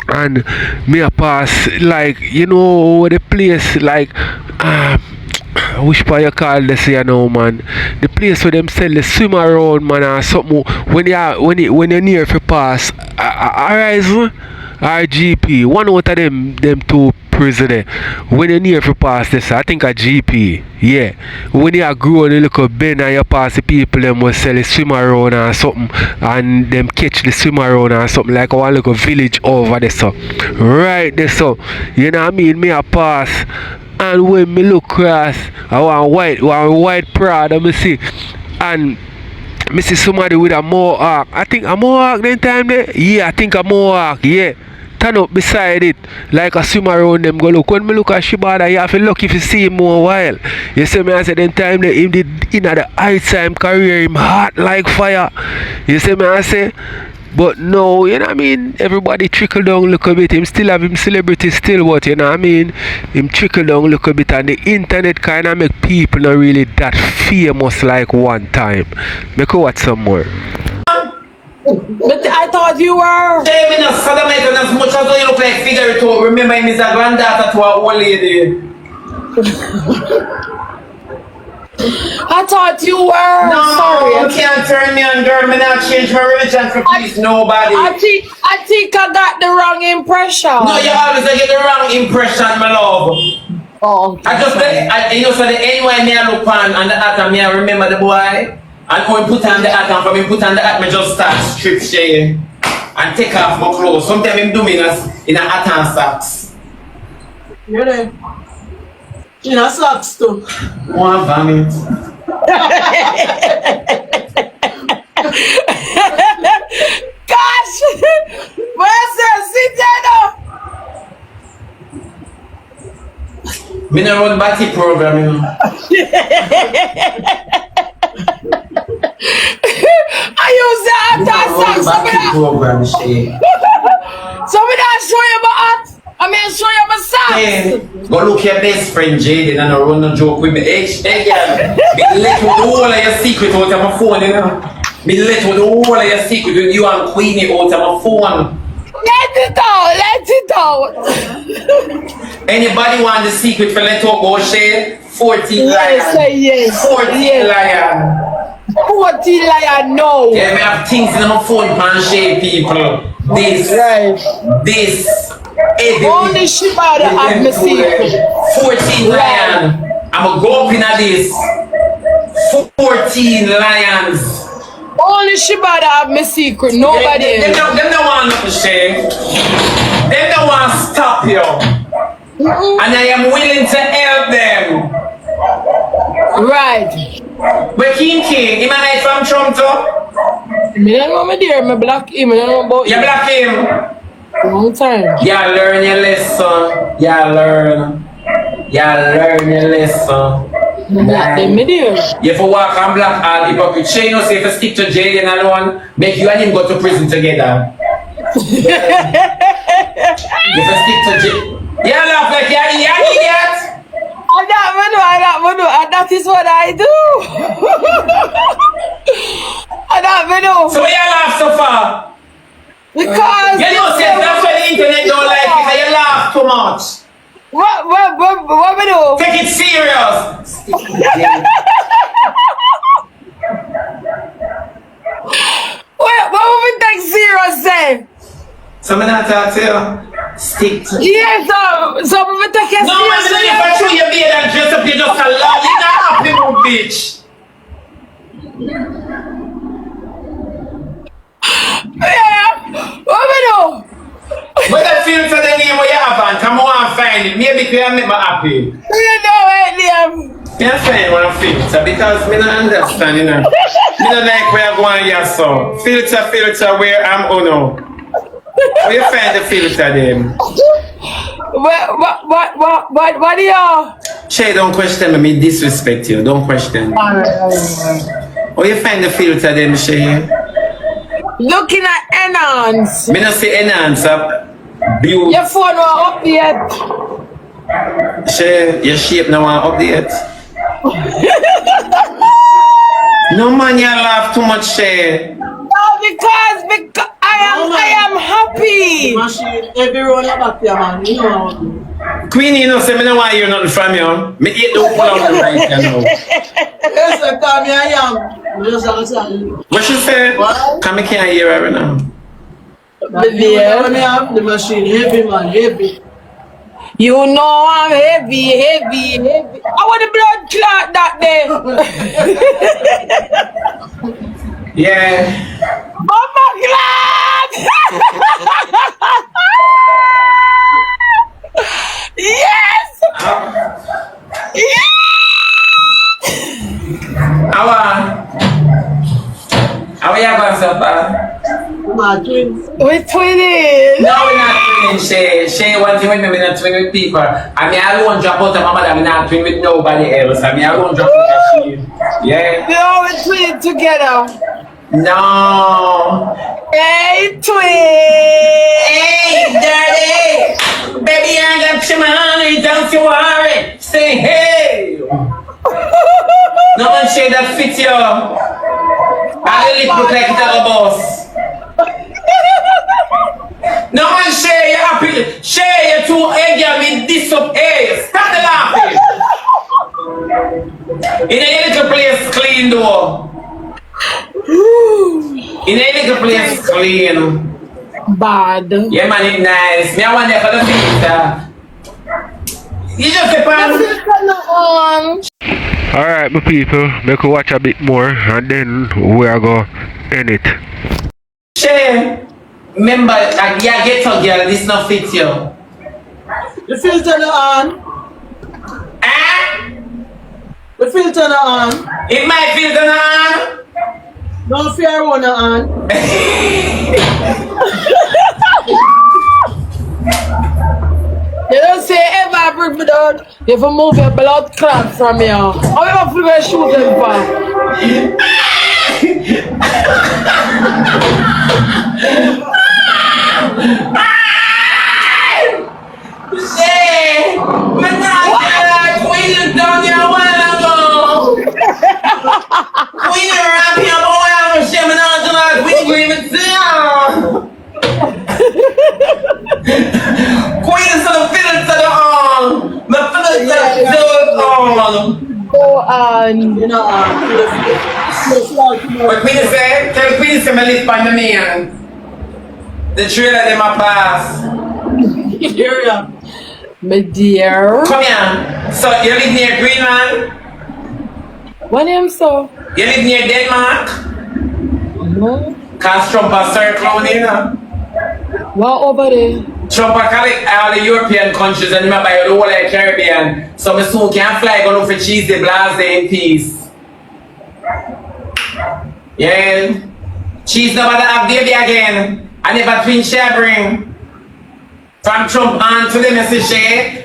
And me a pass like, you know, the place like which part you call this here now, man? The place where them sell the swim around, man, or something. When you're near for pass, Horizon or GP, one out of them two prison. When you're near for pass this, I think a GP, yeah. When you are growing a little bend and you pass the people, them will sell the swim around or something, and them catch the swim around or something like one little village over there, so right there, so you know what I mean? Me a pass. And when me look across, I want white Prada, me see, and me see somebody with a mohawk. I think a mohawk then time there? Yeah, I think a mohawk, yeah. Turn up beside it, like a swim around them go look. When me look at Shibada, you have to look if you see him more while. You see me, I said then time there, him did in the heights time career, him hot like fire. You see me, I say, but no, you know what I mean, everybody trickle down a little bit. Him still have him celebrity still, but you know what I mean, him trickle down a little bit, and the internet kind of make people not really that famous like one time. Make watch some more. But I thought you were. Say me not sodomite as much as you look like figure it out. Remember him is a granddaughter to a old lady. I thought you were. No, sorry. You can't turn me on, girl. Me not change my religion for please nobody. I think I got the wrong impression. No, you always get the wrong impression, my love. Oh, okay. I just you know, so the anyway me I look on and the hat and me I remember the boy. And when put on the hat and from him put on the hat, me just start strip shame and take off my clothes. Sometimes him do me in a hat and socks. Really? You know, socks too. One vomit. Gosh! Where's that? Sit down. Me no run batty program, you know. I use the hot song. Program, shit. So we don't show you my hot. I mean, show you my socks. Hey, go look your best friend Jayden and run no joke with me. Hey, girl, me let with all of your secret out of my phone, you know. Me let with all of your secret with you and Queenie out of my phone. Let it out, let it out. Anybody want the secret for let out go share? 14 Yes, lion. yes. 14 yes. lion. 14 lion, no. Yeah, me have things in my phone man share people. This, this. Only Shibada have me secret. 14 lion. I'ma go up in this. 14 lions. Only Shibada have me secret. Nobody Them else. don't want nothing share. Them don't want to stop you. And I am willing to help them. Right. But King, him and I from Trump too? Me don't know me there. Me block him. I don't know about You him. block him? Long time. You learn your lesson. You learn your lesson. Block them me there. You have to walk and block all hypocrite. Shay, you know, say if you stick to Jayden alone, make you and him go to prison together. If you stick to Jayden. You laugh like you're an idiot. That is what I do. So why you laugh so far? Because You know, say that's why the internet don't like it, because you laugh too much. What we do? Take it serious. What we take serious say? So I'm not talk to you. Stick to Yes, so we take it No, man, serious. if I threw your beard and dress up, you just a lie. You're not happy, no bitch. Yeah, what we do? But that filter the name what you have and come on and find it. Maybe you can make me happy. You know it, Liam. Me I find one filter because me not understand, you know. Me not like where I go on here so. Filter where I'm no. Where you find the filter then? What do you? Shay, don't question me disrespect you. Don't question. Where you find the filter then, Shay? Looking at enhance. Me not say enhance up. Beauty. Your phone won't update. Shay, your shape now want update. No man, you laugh too much, Shay. No, because I am happy. Machine, everyone about your man, you know. Queenie, you know, say me no want hear nothing from you. Me eat the whole of the right, you know. Yes, I come here, I am. Just understand. What she said? What? Come, I can't hear her now. When I have the machine, heavy man, heavy. You know I'm heavy. I want the blood clot that day. Yeah. Mama clot! Yes! How are you going so far? My twins. We're twinning. No, we're not twinning, Shay. Shay, one thing with me, we're not twinning with people. I mean, I don't drop out of my mother, I'm not twinning with nobody else. I mean, I don't drop out of she. Yeah? No, we're twinning together. No. Hey, twin! Hey, daddy! Baby, I got your money, don't you worry. Say hey! No one Shay that fits you. I really look like it's a boss. No man, Shay, you're happy. Shay, you're too eggy with this up. Hey, stop the laughing. In a little place clean though. In a little place clean. Bad. Yeah man, it's nice. Me I want that for the filter. You just depend. Alright, my people, make you watch a bit more and then we are going to end it. Shay, remember, like, yeah, get up, girl. This not fit you. The filter not on. Eh? The filter not on. It might filter on. Don't fear one not on. You don't say ever bring me the shirt, you have to move your blood clot from here. How you have to go shoot them for? Hey, my God, Queen is down here a while ago. Queen is rapping up a while ago. She me not tonight. We didn't even see her. Queen is to the fiddle to the arm. The fiddle to the arm. Go on. You know, What Queen is saying? Tell Queen is to me lip on the man. The trailer them a pass. yeah. My dear. Come here. So you live near Greenland? What name so? You live near Denmark? No. Cause Trump has circle you know. What over there? Trump has collect all the European countries and he might buy the whole of the Caribbean. So me soon can fly go look for cheese the blase in peace. Yeah. Cheese nobody have baby again. I never twin share bring. From Trump on to the message,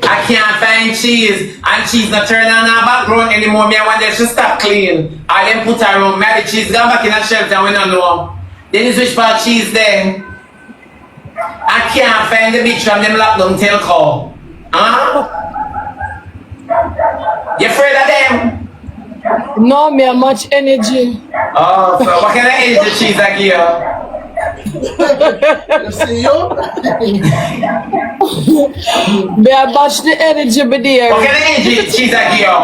I can't find cheese. And cheese not turn on our background anymore. Me I want them to stop clean. I then put her on. Maybe cheese gone back in a shelter we don't know. Then is which part cheese there? I can't find the bitch from them lockdown telco. Huh? You afraid of them? No, me have much energy. Oh, so what kind of energy cheese I give you? You see you? Me have much the energy be there. What kind of energy cheese I give you?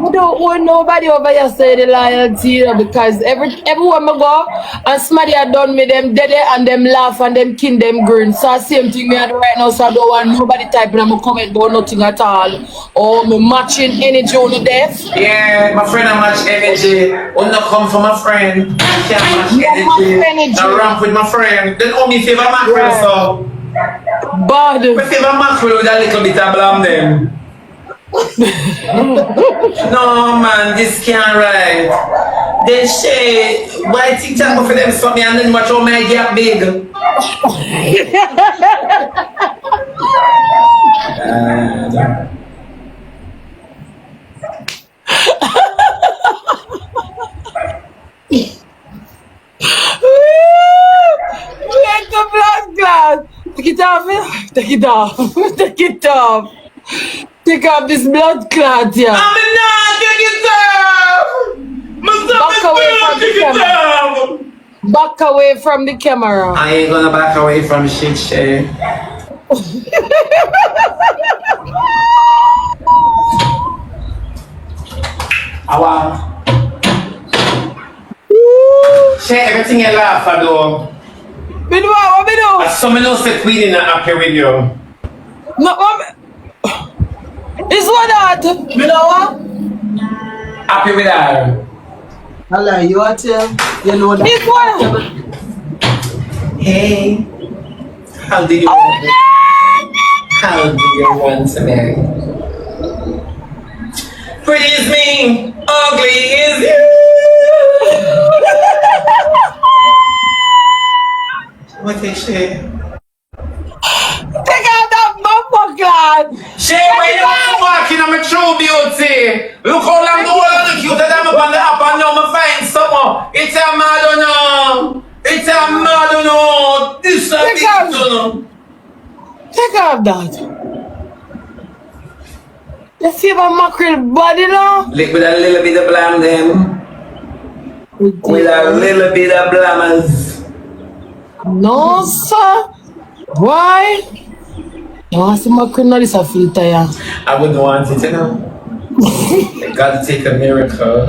I don't want nobody over here say the loyalty, you know, because everywhere I go and somebody had done me them dead and them laugh and them kin them grin. So same thing me do right now, so I don't want nobody typing on my comment about nothing at all. Or me matching energy on the death. Yeah, my friend I match energy. When I come for my friend, I can't match energy. I ramp with my friend. Then me favor mackerel so. Bad. My favor mackerel with a little bit of blam them. No man, this can't right. Then she, why TikTok for them something and then watch how my gap big. Take the blood glass. Take it off. Take it off. Take it off. Take off this blood clot, yeah. I'm not take it off. Back away from the camera. Back away from the camera. I ain't gonna back away from shit, Shay. Wow. Shay, everything you laugh at though. Me do what me do? Someone else said Queen not happy with you. No, it's what that? You know what? Happy with her. Allah, you are tell. You know that. It's what? Hey. How do you want it? How do you want to marry? Pretty is me, ugly is you. What is she? Take out that bumper clot. Shay, when you walking on my true beauty, look how long the whole of the cute that I'm up on the app and now I find someone. It's a Madonna. It's a Madonna. This a big son. Take off that. You see my mackerel body now? Lick with a little bit of blam them. With a little bit of blammers. No, sir. Why? You want some mackerel now? This a filter, yeah. I wouldn't want it, you know. I got to take a miracle.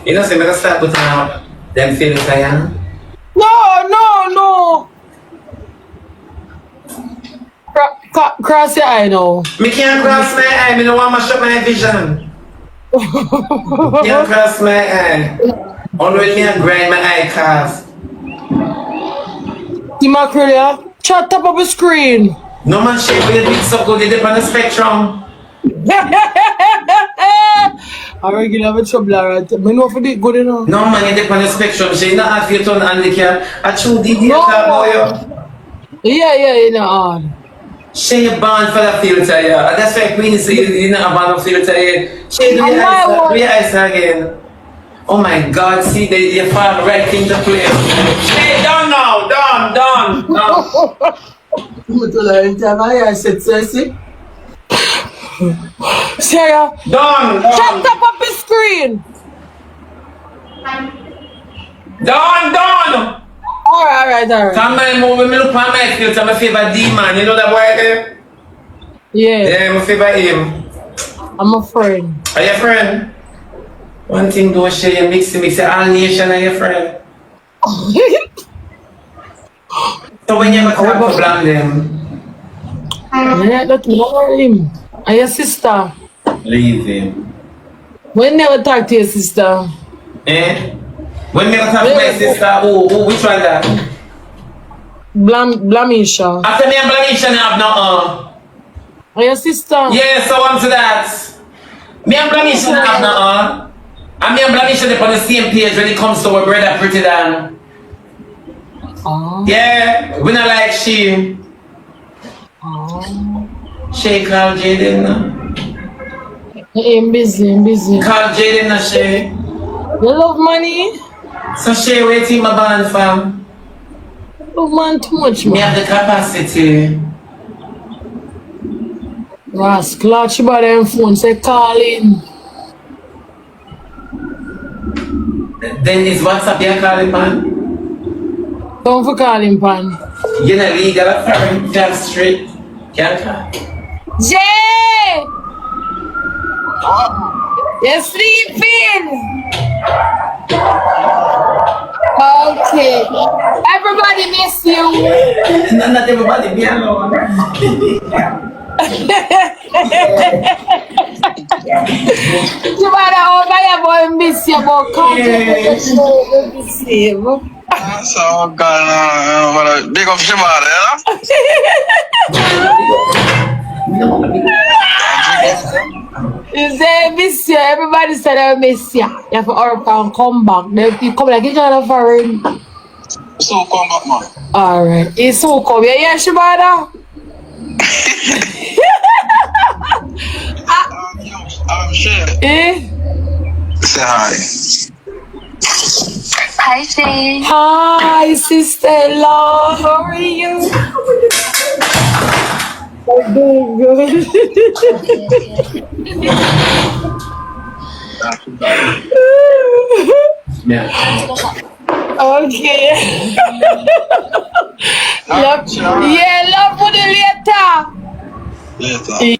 You know, so I'm going to start putting out them filter, yeah? No. Cross your eye now. Me can't cross my eye. Me don't want to mash up my vision. Can't cross my eye. Only me and grind my eye cast. The mackerel, yeah? Chat top of the screen. No man, shape when you do it so good, you dip on the spectrum. I'm going to have a trouble, alright? I know if it good enough. No man, you dip on the spectrum. She not have your turn handicap. I true DD No. car boy. Yeah, you know. She born for the filter, yeah. That's why Queen is not born of filter yet. She do your eyes again. Oh my God, see, they fall right into place. Hey, done now, done. I said, Cersei. Sarah. Done. Shut up the screen. Done. Alright. Come on, move me look on my filter, my favorite D-man. You know that boy there? Yeah, my favorite him. I'm a friend. Are you a friend? One thing don't share, you mix all nation are your friend. So when you have a talk to blame them? Yeah, that's not him. And your sister? Leave him. When never talk to your sister? Eh? When never talk to my sister, who which one that? Blamisha. After me and Blamisha have no And your sister? Yeah, so on to that. Me and Blamisha have no and me and Blamisha they on the same page when it comes to our brother Pretty Dan. Oh. Yeah, we not like she. Oh. She call Jayden. I'm busy. Call Jayden she. You love money? So she waiting my band fam. Love man too much, man. Me have the capacity. Rascal, she bought them phone, say call in. Then is WhatsApp you calling man? Don't for calling pan. You're not legal at foreign job straight. Can't call. Jay! You're sleeping! Okay. Everybody miss you. Not everybody be alone. You better over your boy miss you, but come to the save. So, God, big up Shimada, You say miss you, everybody said I miss you. You have to hurry and come back. You come like you got a foreign. So, come back, man. Alright. It's so come. You hear Shimada? Sure. Eh? Say hi. Hi, Shay. Hi, sister love. How are you? I'm doing good. Okay. Love for the later.